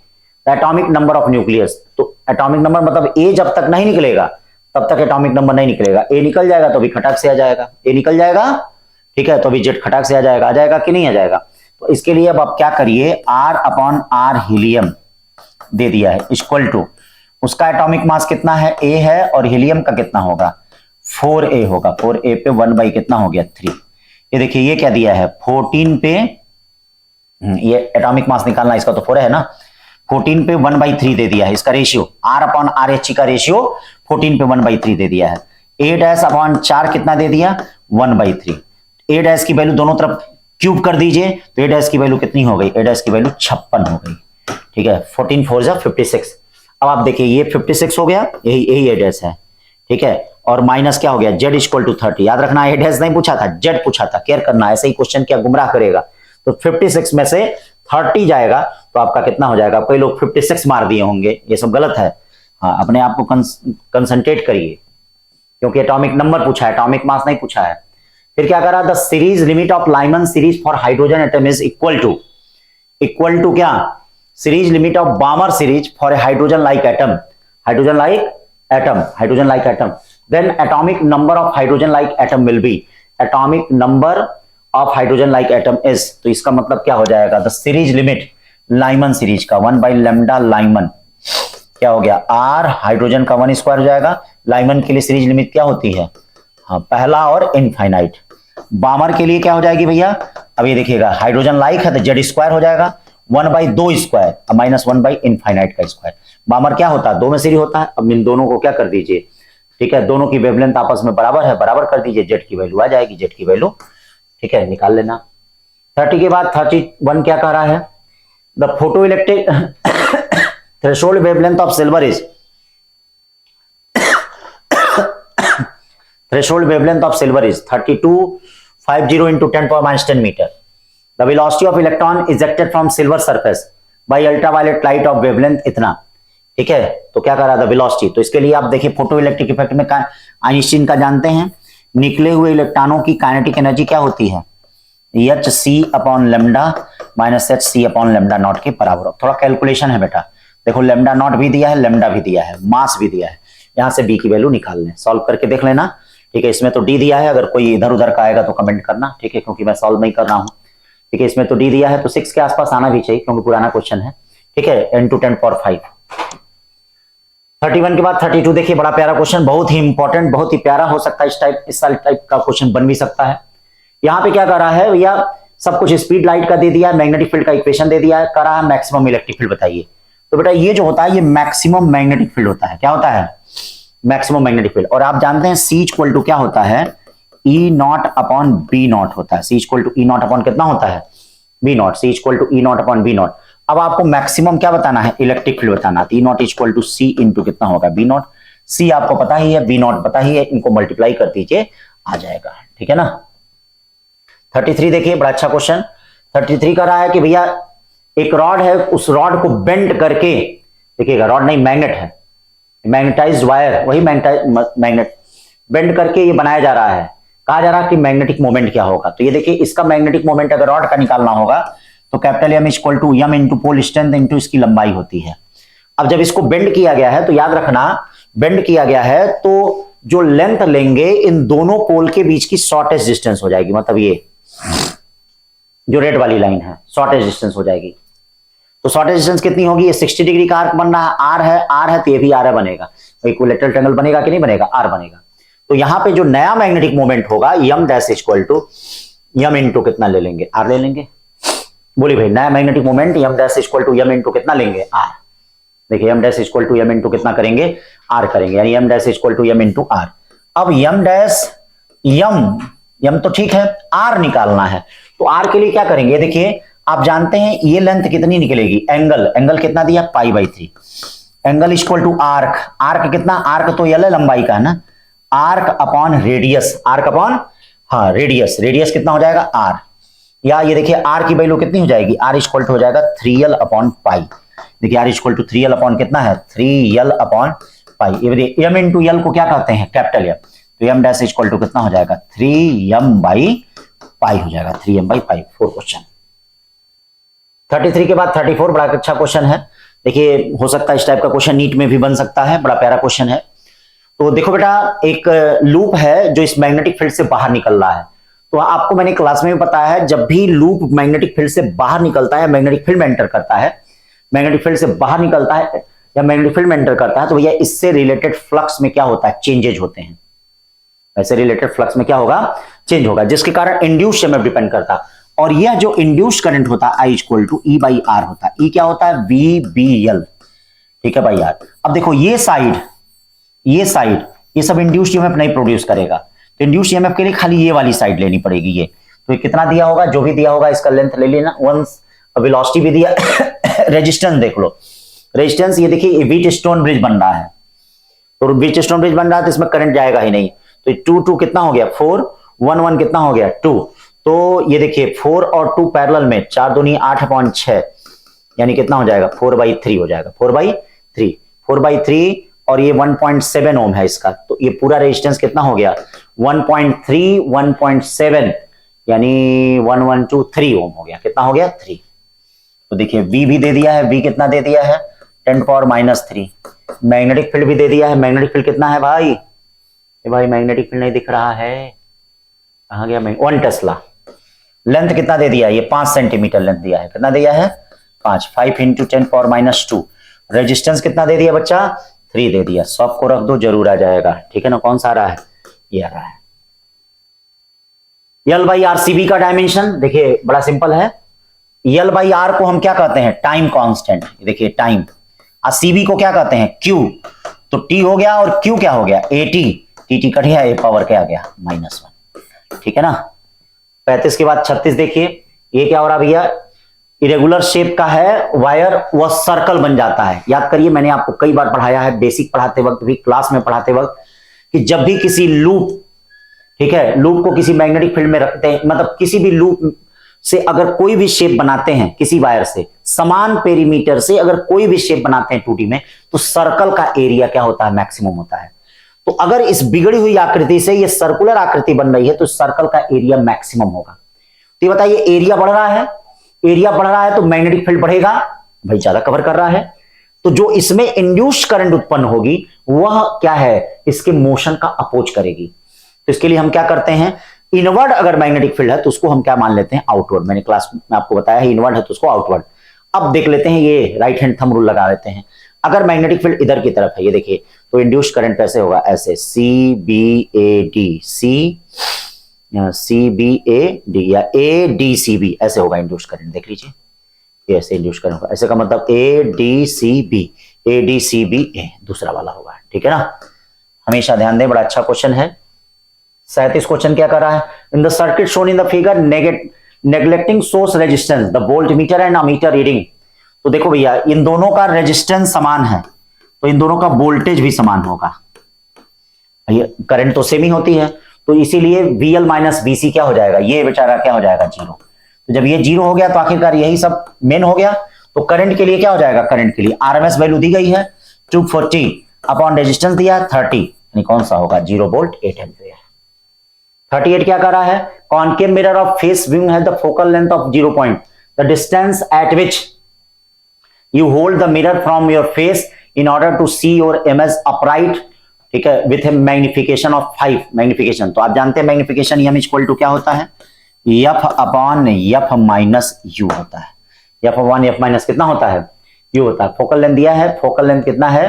The atomic number of nucleus, तो एटॉमिक नंबर मतलब A जब तक नहीं निकलेगा तब तक एटॉमिक नंबर नहीं निकलेगा। A निकल जाएगा तो भी खटाक से आ जाएगा, A निकल जाएगा, ठीक है, तो भी Z खटाक से आ जाएगा कि नहीं आ जाएगा। तो इसके लिए अब आप क्या करिए, R/R हीलियम दे दिया है इक्वल टू, उसका एटॉमिक मास कितना है, A है, और हीलियम का कितना होगा, 4A होगा। 4A पे 1 कितना हो गया, 3। ये देखिए ये क्या दिया है, 14 पे, ये एटॉमिक मास निकालना, इसका तो 4 है ना, 14 पे 1/3 दे दिया है। इसका रेशियो R/RH का रेशियो 14 पे 1/3 दे दिया है। A'/4 कितना दे दिया, 1/3। A' की वैल्यू दोनों तरफ क्यूब कर दीजिए, तो A' की वैल्यू कितनी हो गई, A' की वैल्यू 56 हो गई। ठीक है, 14 4 56। अब आप देखिए ये 56 हो गया, यही A' है। ठीक है, और माइनस क्या हो गया, z इक्वल टू 30। याद रखना ए डैश नहीं पूछा था, z पूछा था, केयर करना, ऐसे ही क्वेश्चन क्या गुमराह करेगा। तो 56 में से 30 जाएगा तो आपका कितना हो जाएगा, कई लोग 56 मार दिए होंगे, ये सब गलत है। हाँ, अपने आप को कंसंट्रेट करिए, क्योंकि एटॉमिक नंबर पूछा है, एटॉमिक मास नहीं पूछा है। फिर क्या करा, the series limit of Lyman series for hydrogen atom is equal to क्या, series limit of Balmer series for a hydrogen like atom, hydrogen like atom, then atomic number of hydrogen like atom will be, atomic number of hydrogen like atom is, तो इसका मतलब क्या हो जाएगा, the series limit Lyman series का 1 by lambda Lyman क्या हो गया, आर हाइड्रोजन का 1 स्क्वायर हो जाएगा। लाइमन के लिए सीरीज लिमिट क्या होती है, हाँ पहला और इनफाइनाइट। बामर के लिए क्या हो जाएगी भैया, अब ये देखिएगा हाइड्रोजन लाइक है तो जेड स्क्वायर हो जाएगा, 1 by 2 square minus 1 by infinite का स्क्वायर। बामर क्या होता है, 2 में सीरीज होता है। अब इन दोनों को क्या कर दीजिए, ठीक है, दोनों की वेवलेंथ आपस में बराबर है, बराबर कर दीजिए, जेड की वैल्यू आ जाएगी, जेड की वैल्यू, ठीक है, निकाल लेना। 30 के बाद 31 क्या कह रहा है, the photoelectric threshold wavelength of silver is, threshold wavelength of silver is 3250 into 10⁻10 metre. The velocity of electron ejected from silver surface by ultraviolet light of wavelength इतना, ठीक है। तो क्या कर रहा था, वेलोसिटी। तो इसके लिए आप देखिए फोटो इलेक्ट्रिक इफेक्ट में आइंस्टीन का जानते हैं, निकले हुए इलेक्ट्रॉनों की काइनेटिक एनर्जी क्या होती है, H C upon lambda minus H C upon lambda naught के बराबर। थोड़ा कैलकुलेशन है बेटा, देखो लेमडा नॉट भी दिया है, लेमडा भी दिया है, मास भी दिया है, यहां से बी की वैल्यू निकाल लें, सॉल्व करके देख लेना, ठीक है। इसमें तो डी दिया है, अगर कोई इधर उधर का आएगा तो कमेंट करना, ठीक है, क्योंकि मैं सॉल्व नहीं कर रहा हूं, ठीक है। इसमें तो डी दिया है तो 6 के आसपास आना भी चाहिए, क्योंकि पुराना क्वेश्चन है, ठीक है, n to 10 power 5। 31 के बाद 32 देखिए, बड़ा प्यारा क्वेश्चन, बहुत ही इंपॉर्टेंट, बहुत ही प्यारा हो सकता है, इस टाइप का क्वेश्चन बन भी सकता है। यहां पे क्या कर रहा है भैया, सब कुछ स्पीड लाइट का दे दिया है, मैग्नेटिक फील्ड का इक्वेशन दे दिया है, कर रहा है मैक्सिमम इलेक्ट्रिक फील्ड बताइए। तो बेटा ये जो होता है ये मैक्सिमम मैग्नेटिक फील्ड होता है, क्या होता है, मैक्सिमम मैग्नेटिक फील्ड। और आप जानते हैं सी इक्वल टू क्या होता है, E not upon B not होता है, C equal to E not upon कितना होता है, B not, C equal to E not upon B not. अब आपको मैक्सिमम क्या बताना है, इलेक्ट्रिक फील्ड बताना, E not equal to C into कितना होगा, बी नॉट। सी आपको पता ही है, बी नॉट पता ही है, इनको मल्टीप्लाई कर दीजिए, आ जाएगा, ठीक है ना। 33 देखिए, बड़ा अच्छा क्वेश्चन। 33 का रहा है कि भैया एक रॉड है, उस रॉड को बेंड करके, देखिएगा रॉड नहीं मैग्नेट है, मैग्नेटाइज्ड वायर, वही मैग्नेट बेंड करके ये बनाया जा रहा है। कहा जा रहा है कि मैग्नेटिक मोमेंट क्या होगा, तो ये देखिए इसका मैग्नेटिक मोमेंट अगर रॉड का निकालना होगा तो capital M equal to M into pole strength into इसकी लंबाई होती है। अब जब इसको बेंड किया गया है तो याद रखना, बेंड किया गया है तो जो लेंथ लेंगे इन दोनों पोल के बीच की शॉर्टेस्ट डिस्टेंस हो जाएगी, मतलब ये जो रेड वाली लाइन है शॉर्टेस्ट डिस्टेंस हो जाएगी। तो शॉर्टेस्ट डिस्टेंस कितनी होगी, ये 60 डिग्री का आर्क बन रहा है, आर है तो ये भी आर बनेगा, इक्विलेटरल ट्रायंगल बनेगा कि नहीं बनेगा, आर बनेगा। तो यहां पे जो नया मैग्नेटिक मोमेंट होगा m dash equal to m into कितना ले लेंगे, आर ले लेंगे। बोलिए भाई, नया magnetic moment m dash equal to m into कितना लेंगे, आर। देखिए m dash equal to m into कितना करेंगे, आर करेंगे, यानी m dash equal to m into r. अब यम डैश यम तो ठीक है, आर निकालना है, तो आर के लिए क्या करेंगे, देखिए आप जानते हैं ये लेंथ कितनी निकलेगी, एंगल कितना दिया, π/3, एंगल इक्वल टू आर्क कितना, आर्क तो एल लंबाई का है ना, आर्क अपॉन रेडियस, हाँ रेडियस कितना हो जाएगा, आर। या ये देखिए आर की वैल्यू कितनी हो जाएगी, आर इक्वल टू हो जाएगा 3l अपॉन पाई। देखिए are equal to 3l upon कितना है, 3l अपॉन पाई। ये देखिए एम इंटू एल को क्या कहते हैं, कैपिटल एम, तो एम डैश इक्वल टू कितना हो जाएगा, 3m बाई पाई हो जाएगा, 3m बाई पाई। 4 क्वेश्चन। 33 के बाद 34 बड़ा अच्छा क्वेश्चन है, देखिए हो सकता है इस टाइप का क्वेश्चन नीट में भी बन सकता है, बड़ा प्यारा क्वेश्चन है। तो देखो बेटा, एक लूप है जो इस मैग्नेटिक फील्ड से बाहर निकल रहा है, तो आपको मैंने क्लास में भी बताया है, जब भी लूप मैग्नेटिक फील्ड से बाहर निकलता है, मैग्नेटिक फील्ड में एंटर करता है, मैग्नेटिक फील्ड से बाहर निकलता है या मैग्नेटिक फील्ड में एंटर करता है, तो भैया इससे रिलेटेड फ्लक्स में क्या होता है, चेंजेज होते हैं। ऐसे रिलेटेड फ्लक्स में क्या होगा, चेंज होगा, जिसके कारण इंड्यूस्ड ईएमएफ डिपेंड करता है। और यह जो इंड्यूस्ड करंट होता है I equal to E by R होता है। ई क्या होता है, VBL, ठीक है भाई यार। अब देखो ये साइड ये सब इंड्यूस्ड ईएमएफ नहीं प्रोड्यूस करेगा, तो इंड्यूस्ड ईएमएफ के लिए खाली ये वाली साइड लेनी पड़ेगी। ये तो ये कितना दिया होगा, जो भी दिया होगा इसका लेंथ ले लेना, वंस वेलोसिटी भी दिया रेजिस्टेंस देख लो, रेजिस्टेंस ये देखिए व्हीट स्टोन ब्रिज बन रहा है, तो बीच स्टोन ब्रिज बन रहा है तो इसमें करंट जाएगा ही नहीं, तो 2 2 कितना हो गया 4, 1 1 कितना हो गया 2। तो ये देखिए 4 और 2 पैरेलल में 4 दूनी 8/6 यानी कितना हो जाएगा 4/3 हो जाएगा, 4/3, 4/3 और ये 1.7 ओम है इसका, तो ये पूरा रेजिस्टेंस कितना हो गया 1.3 1.7 यानी 1123 ओम हो गया, कितना हो गया 3। तो देखिए V भी दे दिया है, V कितना दे दिया है 10⁻³ मैग्नेटिक फील्ड भी दे दिया है, मैग्नेटिक फील्ड कितना है भाई, ये भाई मैग्नेटिक फील्ड नहीं दिख रहा है, कहां गया 1 टेस्ला। लेंथ कितना दे दिया है, ये 5 सेंटीमीटर लेंथ दिया है, कितना दिया है 5 × 10⁻²। रेजिस्टेंस कितना दे दिया बच्चा 3 दे दिया, सब को रख दो जरूर आ जाएगा, ठीक है ना। कौन सा आ रहा है, ये आ रहा है। L/RCB का डायमेंशन देखिए बड़ा सिंपल है, L/R को हम क्या कहते हैं टाइम कांस्टेंट, देखिए टाइम, और CB को क्या कहते हैं Q, तो T हो गया और Q क्या हो गया AT, TT कट गया, A पावर क्या आ गया -1, ठीक है ना। 35 के बाद 36 देखिए, ये क्या हो रहा भैया, इरेगुलर शेप का है वायर, वह सर्कल बन जाता है। याद करिए मैंने आपको कई बार पढ़ाया है, बेसिक पढ़ाते वक्त भी, क्लास में पढ़ाते वक्त, कि जब भी किसी लूप, ठीक है, लूप को किसी मैग्नेटिक फील्ड में रखते हैं, मतलब किसी भी लूप से अगर कोई भी शेप बनाते हैं, किसी वायर से समान पेरीमीटर से अगर कोई भी शेप बनाते हैं 2D में, तो सर्कल का एरिया क्या होता है मैक्सिमम होता है। तो अगर इस बिगड़ी हुई आकृति से ये सर्कुलर आकृति बन रही है तो सर्कल का एरिया मैक्सिमम होगा। तो ये बताइए एरिया बढ़ रहा है, एरिया बढ़ रहा है तो मैग्नेटिक फील्ड बढ़ेगा, भाई ज्यादा कवर कर रहा है, तो जो इसमें इंड्यूस्ड करंट उत्पन्न होगी वह क्या है, इसके मोशन का अपोज करेगी। तो इसके लिए हम क्या करते हैं, इनवर्ड अगर मैग्नेटिक फील्ड है तो उसको हम क्या मान लेते हैं आउटवर्ड, मैंने क्लास में आपको बताया है इनवर्ड है तो उसको आउटवर्ड। अब देख लेते हैं, ये राइट हैंड थंब रूल लगा लेते हैं, अगर मैग्नेटिक फील्ड इधर की तरफ है ये देखिए, तो इंड्यूस्ड करंट कैसे होगा, ऐसे CBAD, CBAD या ADCB ऐसे होगा इंड्यूस्ड करंट, देख लीजिए ये ऐसे इंड्यूस्ड करंट होगा, ऐसे का मतलब ADCBA दूसरा वाला होगा, ठीक है ना। हमेशा ध्यान दें, बड़ा अच्छा क्वेश्चन है। 37 क्वेश्चन क्या कर रहा है, in the circuit shown in the figure neglecting source resistance the voltmeter and ammeter reading. तो देखो भैया इन दोनों का रेजिस्टेंस समान है तो इन दोनों का वोल्टेज भी समान होगा, करंट तो सेम ही होती है, तो इसीलिए VL - VC क्या हो जाएगा, ये बेचारा क्या हो जाएगा 0। तो जब ये 0 हो गया तो आखिरकार यही सब मेन हो गया। तो करंट के लिए क्या हो जाएगा, करंट के लिए RMS वैल्यू दी गई है 240 अपॉन रेजिस्टेंस दिया 30, यानी कौन सा होगा 0 वोल्ट 8 एम्पीयर। 38 क्या कर रहा है, concave mirror of face wing है the focal length of 0 point, the distance at which you hold the mirror from your face in order to see your image upright, ठीक है, with a magnification of 5 magnification. तो आप जानते हैं magnification M equal to क्या होता है, F upon F minus U होता है, F अपॉन F माइनस कितना होता है U होता है। फोकल लेंथ दिया है, फोकल लेंथ कितना है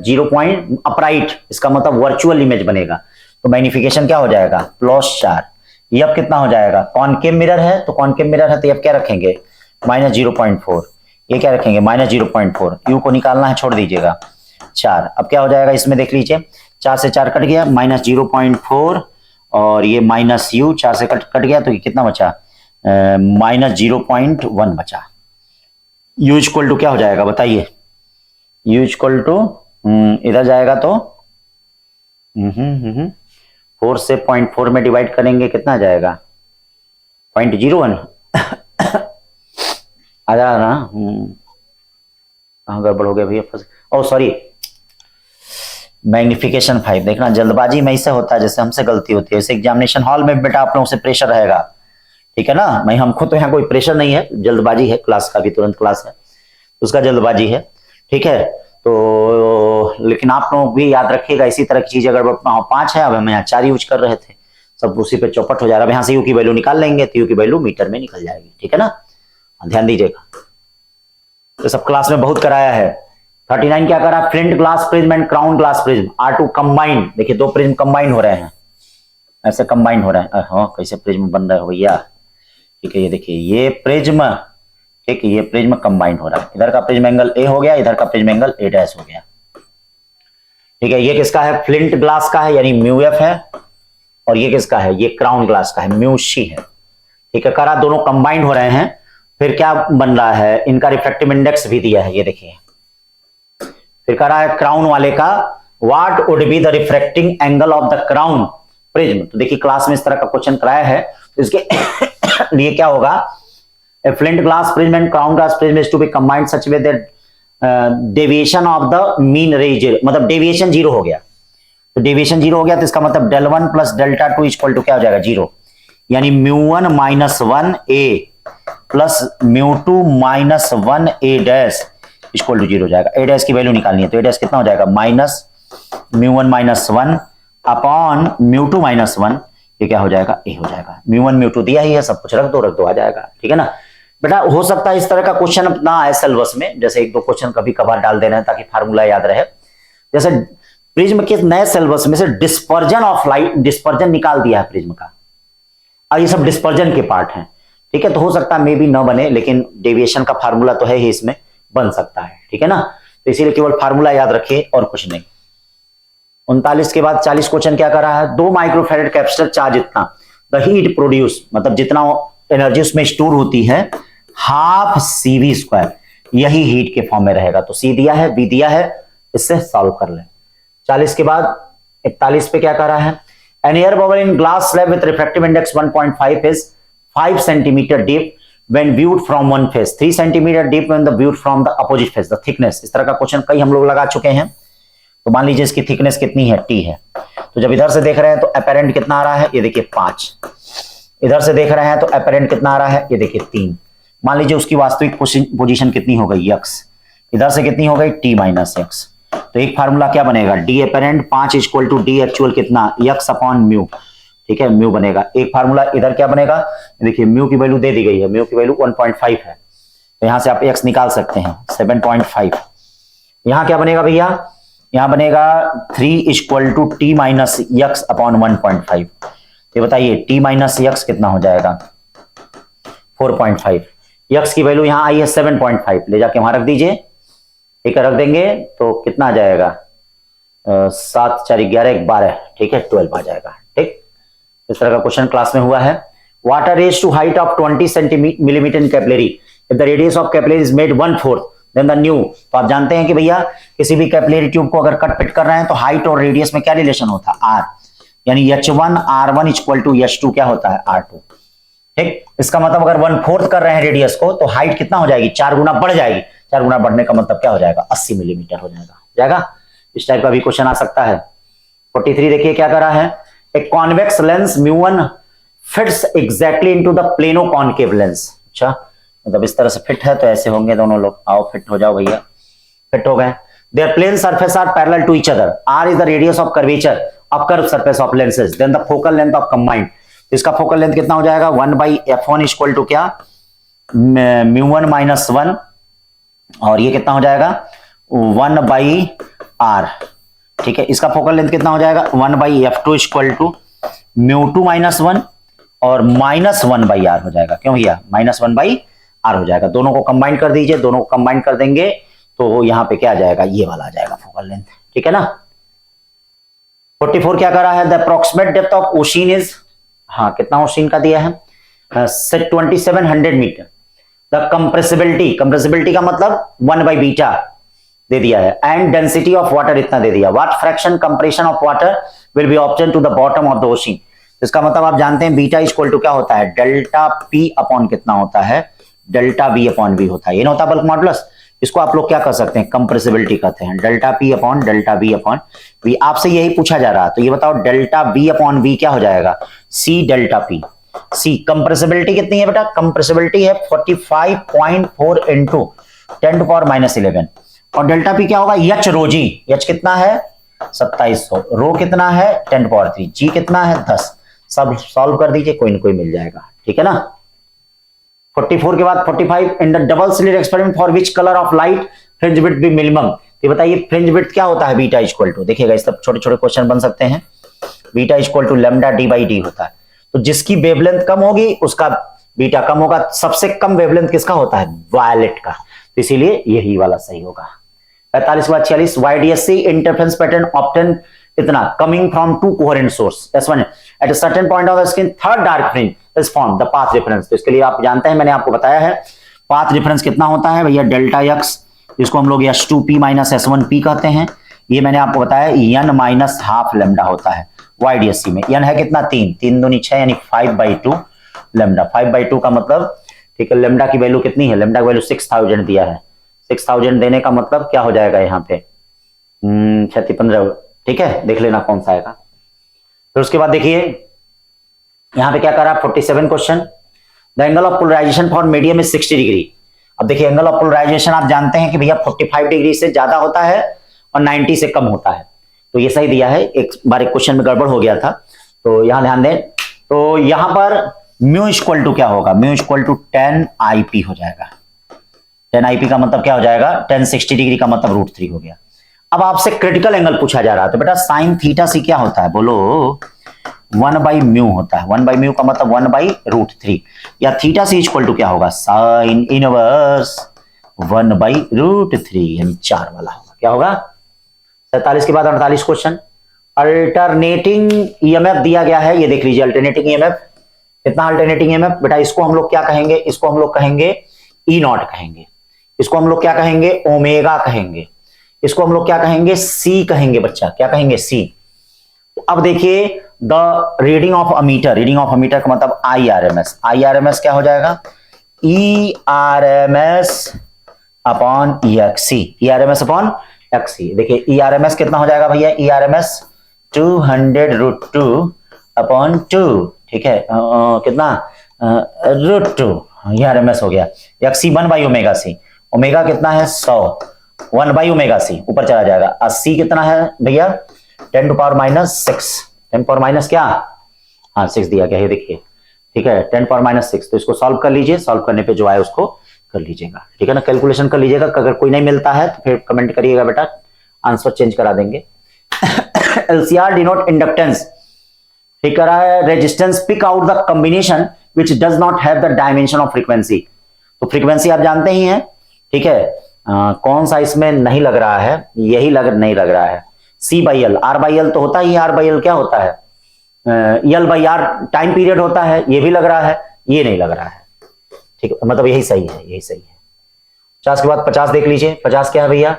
0 पॉइंट अपराइट, इसका मतलब वर्चुअल इमेज बनेगा, तो मैग्निफिकेशन क्या हो जाएगा +4। F कितना हो जाएगा, कॉनकेव मिरर है तो कॉनकेव मिरर है तो F क्या रखेंगे -0.4, ये क्या रखेंगे -0.4, U को निकालना है छोड़ दीजिएगा 4। अब क्या हो जाएगा इसमें देख लीजिए, 4 से 4 कट गया -0.4 और ये -U 4 से कट गया तो ये कितना बचा -0.1 बचा। U इक्वल टू क्या हो जाएगा बताइए, U इक्वल टू इधर जाएगा तो 4 से 0.4 में डिवाइड करेंगे कितना आ जाएगा 0.01 आ जा रहा, कहाँ गड़बड़ हो गया भैया, ओ सॉरी मैग्निफिकेशन 5। देखना जल्दबाजी में इससे होता है, जैसे हमसे गलती होती है, जैसे एग्जामिनेशन हॉल में बेटा आप लोगों से प्रेशर रहेगा, ठीक है ना, मैं हमको तो यहाँ कोई प्रेशर नहीं है, जल्दबाजी है, क्लास का भी तुरंत क्लास है उसका जल्दबाजी है, ठीक है। तो लेकिन आप लोग भी याद रखिएगा इसी तरह की चीज, अगर 5 है अब हम यहाँ 4 यूज कर रहे थे, सब उसी पे चौपट हो जा रहा है। यहाँ से U की वैल्यू निकाल लेंगे तो U की वैल्यू मीटर में निकल जाएगी, ठीक है ना, ध्यान दीजिएगा, तो सब क्लास में बहुत कराया है। 39 क्या करा, flint glass prism and crown glass prism are to combine, देखिए 2 प्रिज्म कंबाइन हो रहे हैं, ऐसे कंबाइन हो रहे हैं, हाँ कैसे प्रिज्म बन रहा है भैया, ठीक है, ये देखिए ये प्रिज्म, ठीक है, ये प्रिज्म कंबाइन हो रहा है, इधर का प्रिज्म एंगल A हो गया, इधर का प्रिज्म एंगल A' हो गया, ठीक है। ये किसका है, फ्लिंट ग्लास का है यानी μF है, और ये किसका है, ये क्राउन ग्लास का है μC है, ठीक है। करा दोनों कंबाइंड हो रहे हैं, फिर क्या बन रहा है, इनका रिफ्रैक्टिव इंडेक्स भी दिया है, ये देखिए, फिर कह रहा है क्राउन वाले का what would be the refracting angle of the crown prism. तो देखिए क्लास में इस तरह का क्वेश्चन कराया है, तो इसके लिए क्या होगा, a flint glass prism and crown glass prism is to be combined such way that deviation of the mean ray zero, मतलब डेविएशन जीरो हो गया। तो डेविएशन जीरो हो गया तो इसका मतलब del one plus delta two equal to क्या हो जाएगा, जीरो। यानी mu one minus one A plus mu two minus one A dash equal to zero हो जाएगा। ए डैश की वैल्यू निकालनी है, तो ए डैश कितना हो जाएगा, minus mu one minus one upon mu two minus one, ये क्या हो जाएगा, ए हो जाएगा। म्यू वन म्यू टू दिया ही है, सब कुछ रख दो आ जाएगा, ठीक है ना बेटा। हो सकता है इस तरह का क्वेश्चन ना आए सिलेबस में, जैसे एक दो क्वेश्चन कभी कभार डाल दे रहे हैं ताकि फार्मूला याद रहे। जैसे प्रिज्म के नए सिलेबस में से डिस्पर्जन ऑफ लाइट, डिस्पर्जन निकाल दिया है प्रिज्म का, और ये सब डिस्पर्जन के पार्ट हैं, ठीक है। तो हो सकता है मे भी न बने, लेकिन डेविएशन का फार्मूला तो है ही, इसमें बन सकता है, ठीक है ना। तो इसीलिए केवल फार्मूला याद रखिए और कुछ नहीं। 39 के बाद 40 क्वेश्चन क्या कर रहा है, 2 माइक्रोफैरेड कैपेसिटर चार्ज इतना, द हीट प्रोड्यूस, मतलब जितना एनर्जी उसमें स्टोर होती है, हाफ CV स्क्वायर, यही हीट के फॉर्म में रहेगा। तो C दिया है, B दिया है, इससे सॉल्व कर ले। 40 के बाद 41 पे क्या कर रहा है, an air bubble in glass slab with refractive index 1.5 is 5 centimetre deep when viewed from one face, 3 centimetre deep when the viewed from the opposite face, the thickness। इस तरह का क्वेश्चन कई हम लोग लगा चुके हैं। तो मान लीजिए इसकी थिकनेस कितनी है, T है। तो जब इधर से देख रहे हैं तो अपेरेंट कितना आ रहा है, ये देखिए 5। इधर से देख रहे हैं तो अपेरेंट कितना आ रहा है, ये देखिए 3। मान लीजिए उसकी वास्तविक पोजीशन कितनी हो गई, x। इधर से कितनी हो गई, T माइनस एक्स। तो एक फार्मूला क्या बनेगा, D apparent 5 equal to D actual कितना, x अपॉन म्यू, ठीक है, म्यू बनेगा। एक फार्मूला इधर क्या बनेगा, देखिए म्यू की वैल्यू दे दी गई है, म्यू की वैल्यू 1.5 है, तो यहां से आप x निकाल सकते हैं 7.5। यहां क्या बनेगा भैया, यहां बनेगा 3 equal to T minus X upon 1.5। ये बताइए t माइनस एक्स कितना हो जाएगा, 4.5। x की वैल्यू यहां आई है 7.5, ले जाके वहां रख दीजिए, ठीक है, रख देंगे तो कितना आ जाएगा, 7 4 11 12, ठीक है, 12 आ जाएगा, ठीक। इस तरह का क्वेश्चन क्लास में हुआ है। Water raise to height of 20 centimetre in capillary, if the radius of capillary is made 1/4 then the new. तो आप जानते हैं कि भैया किसी भी कैपिलरी ट्यूब को अगर कट पिट कर रहे हैं तो हाइट और रेडियस में क्या रिलेशन होता है, r, यानी h1 r1 equal to h2 क्या होता है, r2, ठीक। इसका मतलब अगर 1/4 कर रहे हैं रेडियस को तो हाइट कितना हो जाएगी, 4 गुना बढ़ जाएगी। 4 गुना बढ़ने का मतलब क्या हो जाएगा, 80 मिलीमीटर हो जाएगा। इस टाइप का भी क्वेश्चन आ सकता है। 43 देखिए क्या कर रहा है, a convex lens mu1 fits exactly into the plano concave lens। अच्छा, मतलब इस तरह से फिट है तो ऐसे होंगे दोनों लोग, आओ फिट हो जाओ भैया, फिट हो गए। their plane surface are parallel to each other, r is the radius of curvature of curved surface of lenses, then the focal length of combined। तो इसका फोकल लेंथ कितना हो जाएगा, 1/f1 इक्वल टू क्या, mu1 minus 1, और ये कितना हो जाएगा 1/r, ठीक है। इसका फोकल लेंथ कितना हो जाएगा 1/f2 इक्वल टू म्यू2 माइनस 1 और माइनस 1/r हो जाएगा। क्यों भैया, माइनस 1/r हो जाएगा। दोनों को कंबाइन कर दीजिए, दोनों को कंबाइन कर देंगे तो यहां पे क्या आ जाएगा, ये वाला आ जाएगा फोकल लेंथ, ठीक है ना। 44 क्या कर रहा है, the approximate depth of ocean is, हाँ कितना ओशियन का दिया है, 2700 मीटर। द कंप्रेसिबिलिटी का मतलब 1/बीटा दे दिया है, एंड डेंसिटी ऑफ वाटर इतना दे दिया। What fraction compression of water will be obtain to the bottom of the ocean. इसका मतलब आप जानते हैं बीटा इक्वल टू क्या होता है, डेल्टा पी अपॉन कितना होता है, डेल्टा बी अपॉन वी होता है, ये ना होता बल्क मॉडुलस। इसको आप लोग क्या कर सकते हैं, कंप्रेसिबिलिटी कहते हैं, delta P upon delta B upon V. आपसे यही पूछा जा रहा है, तो ये बताओ डेल्टा बी अपॉन वी क्या हो जाएगा, सी डेल्टा पी। सी कंप्रेसिबिलिटी कितनी है बेटा, कंप्रेसिबिलिटी है 45.4 इंटू 10⁻11, और डेल्टा पी क्या होगा, एच रो जी, एच कितना है 2700, रो कितना है 10⁻3, जी कितना है 10। सब सॉल्व कर दीजिए, कोई ना कोई मिल जाएगा, ठीक है ना। 44 के बाद 45, in the double slit experiment for which colour of light fringe width B minimum. ये बताइए फ्रिंज विड्थ क्या होता है, बीटा इक्वल टू, देखिएगा इस सब छोटे छोटे क्वेश्चन बन सकते हैं। बीटा इक्वल टू लैम्डा डी/डी होता है, तो जिसकी वेवलेंथ कम होगी उसका बीटा कम होगा। सबसे कम वेवलेंथ किसका होता है, वायलेट का, तो इसीलिए यही वाला सही होगा। 45 के बाद 46, YDSC इंटरफेरेंस पैटर्न ऑब्टेन इतना coming from to coherent source S1 at a certain point of the screen third dark fringe is form the path difference. तो इसके लिए आप जानते हैं, मैंने आपको बताया है पाथ डिफरेंस कितना होता है भैया, डेल्टा एक्स, जिसको हम लोग S2P माइनस S1P कहते हैं, ये मैंने आपको बताया n माइनस हाफ लेमडा होता है YDSC में। n है कितना 3, 3 दूनी 6 यानी 5/2 लेमडा। 5/2 का मतलब ठीक है, लेमडा की वैल्यू कितनी है, लेमडा की वैल्यू 6000 दिया है। 6000 देने का मतलब क्या हो जाएगा यहाँ पे 3615, ठीक है, देख लेना कौन सा आएगा। फिर उसके बाद देखिए यहाँ पे क्या करा 47 question, the angle of polarisation for medium is 60 degree. अब देखिए एंगल ऑफ पोलराइजेशन आप जानते हैं कि भैया 45 डिग्री से ज्यादा होता है और 90 से कम होता है, तो ये सही दिया है। एक बार एक क्वेश्चन में गड़बड़ हो गया था, तो यहां ध्यान दें। तो यहां पर म्यू इक्वल टू क्या होगा, म्यू इक्वल टू 10 IP हो जाएगा। 10 IP का मतलब क्या हो जाएगा, 10 60 डिग्री का मतलब √3 हो गया। अब आपसे क्रिटिकल एंगल पूछा जा रहा है, तो बेटा साइन थीटा सी क्या होता है, बोलो 1/μ होता है। 1/μ का मतलब 1/√3, या थीटा सी इक्वल टू क्या होगा, साइन इनवर्स 1/√3 यानी 4 वाला होगा। क्या होगा 47 के बाद 48 क्वेश्चन, अल्टरनेटिंग EMF दिया गया है। ये देख लीजिए अल्टरनेटिंग EMF कितना, अल्टरनेटिंग EMF बेटा इसको हम लोग क्या कहेंगे, इसको हम लोग कहेंगे E0 कहेंगे, इसको हम लोग क्या कहेंगे ओमेगा कहेंगे, इसको हम लोग क्या कहेंगे C कहेंगे बच्चा, क्या कहेंगे C। अब देखिए the reading of ammeter, reading of ammeter का मतलब IRMS, IRMS क्या हो जाएगा ERMS upon EXC, ERMS upon XC। देखिए ERMS कितना हो जाएगा भैया, ERMS 200√2 अपॉन 2, ठीक है कितना √2 ERMS हो गया। XC 1/ωc, ओमेगा कितना है 100, 1/ωc ऊपर चला जाएगा। 80 कितना है भैया 10⁻⁻6, 10⁻⁻ क्या, हाँ 6 दिया गया है देखिए, ठीक है 10⁻⁶। तो इसको सॉल्व कर लीजिए, सॉल्व करने पे जो आए उसको कर लीजिएगा, ठीक है ना, कैलकुलेशन कर लीजिएगा। अगर कोई नहीं मिलता है तो फिर कमेंट करिएगा बेटा, आंसर चेंज करा देंगे। LCR डिनोट इंडक्टेंस, ठीक करा है resistance, pick out the combination which does not have the dimension of frequency. तो फ्रीक्वेंसी आप जानते ही हैं, ठीक है कौन सा इसमें नहीं लग रहा है, यही नहीं लग रहा है C/L, R/L तो होता ही, R/L क्या होता है L/R टाइम पीरियड होता है, ये भी लग रहा है, ये नहीं लग रहा है, ठीक है मतलब यही सही है, यही सही है। 50 के बाद 50 देख लीजिए, 50 क्या है भैया,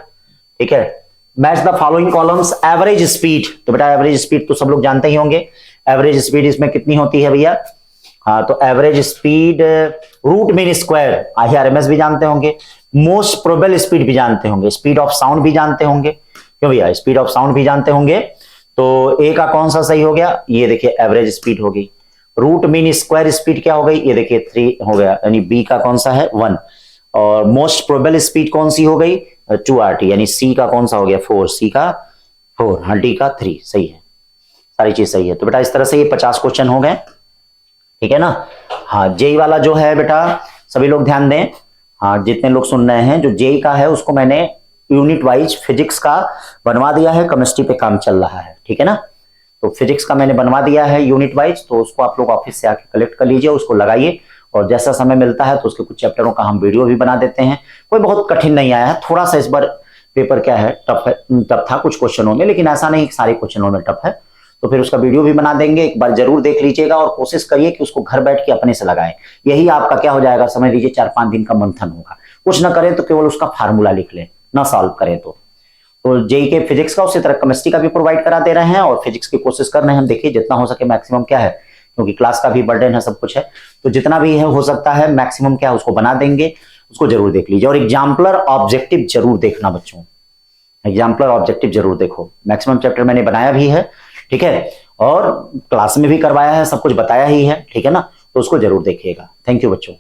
ठीक है match the following columns average speed. तो बेटा एवरेज स्पीड तो सब लोग जानते ही होंगे, एवरेज स्पीड इसमें कितनी होती है भैया, हाँ तो एवरेज स्पीड √m², IRMS भी जानते होंगे, मोस्ट प्रोबेबल स्पीड भी जानते होंगे, स्पीड ऑफ साउंड भी जानते होंगे, क्यों भैया स्पीड ऑफ साउंड भी जानते होंगे। तो ए का कौन सा सही हो गया, ये देखिए एवरेज स्पीड हो गई। √m² स्पीड क्या हो गई, ये देखिए 3 हो गया, यानी बी का कौन सा है 1। और मोस्ट प्रोबेबल स्पीड कौन सी हो गई 2RT, यानी सी का कौन सा हो गया 4, सी का 4, हाँ डी का 3, सही है, सारी चीज सही है। तो बेटा इस तरह से ये 50 क्वेश्चन हो गए, ठीक है ना। हाँ जेई वाला जो है बेटा सभी लोग ध्यान दें, हाँ जितने लोग सुन रहे हैं, जो जेई का है उसको मैंने यूनिट वाइज फिजिक्स का बनवा दिया है, केमिस्ट्री पे काम चल रहा है, ठीक है ना। तो फिजिक्स का मैंने बनवा दिया है यूनिट वाइज, तो उसको आप लोग ऑफिस से आके कलेक्ट कर लीजिए, उसको लगाइए, और जैसा समय मिलता है तो उसके कुछ चैप्टरों का हम वीडियो भी बना देते हैं। कोई बहुत कठिन नहीं आया है, थोड़ा सा इस बार पेपर क्या है टफ है, टफ था कुछ क्वेश्चनों में, लेकिन ऐसा नहीं सारे क्वेश्चनों में टफ है। तो फिर उसका वीडियो भी बना देंगे, एक बार जरूर देख लीजिएगा और कोशिश करिए कि उसको घर बैठ के अपने से लगाएं। यही आपका क्या हो जाएगा, समझ लीजिए 4-5 दिन का मंथन होगा। कुछ ना करें तो केवल उसका फार्मूला लिख लें, ना सॉल्व करें तो जेई के फिजिक्स का उसी तरह केमिस्ट्री का भी प्रोवाइड करा दे रहे हैं, और फिजिक्स की कोशिश कर रहे हैं हम, देखिए जितना हो सके मैक्सिमम क्या है, क्योंकि क्लास का भी बर्डन है, सब कुछ है, तो जितना भी है हो सकता है मैक्सिमम क्या है उसको बना देंगे, उसको जरूर देख लीजिए। और एग्जाम्पलर ऑब्जेक्टिव जरूर देखना बच्चों, एग्जाम्पलर ऑब्जेक्टिव जरूर देखो, मैक्सिमम चैप्टर मैंने बनाया भी है, ठीक है, और क्लास में भी करवाया है, सब कुछ बताया ही है, ठीक है ना, तो उसको जरूर देखिएगा। थैंक यू बच्चों।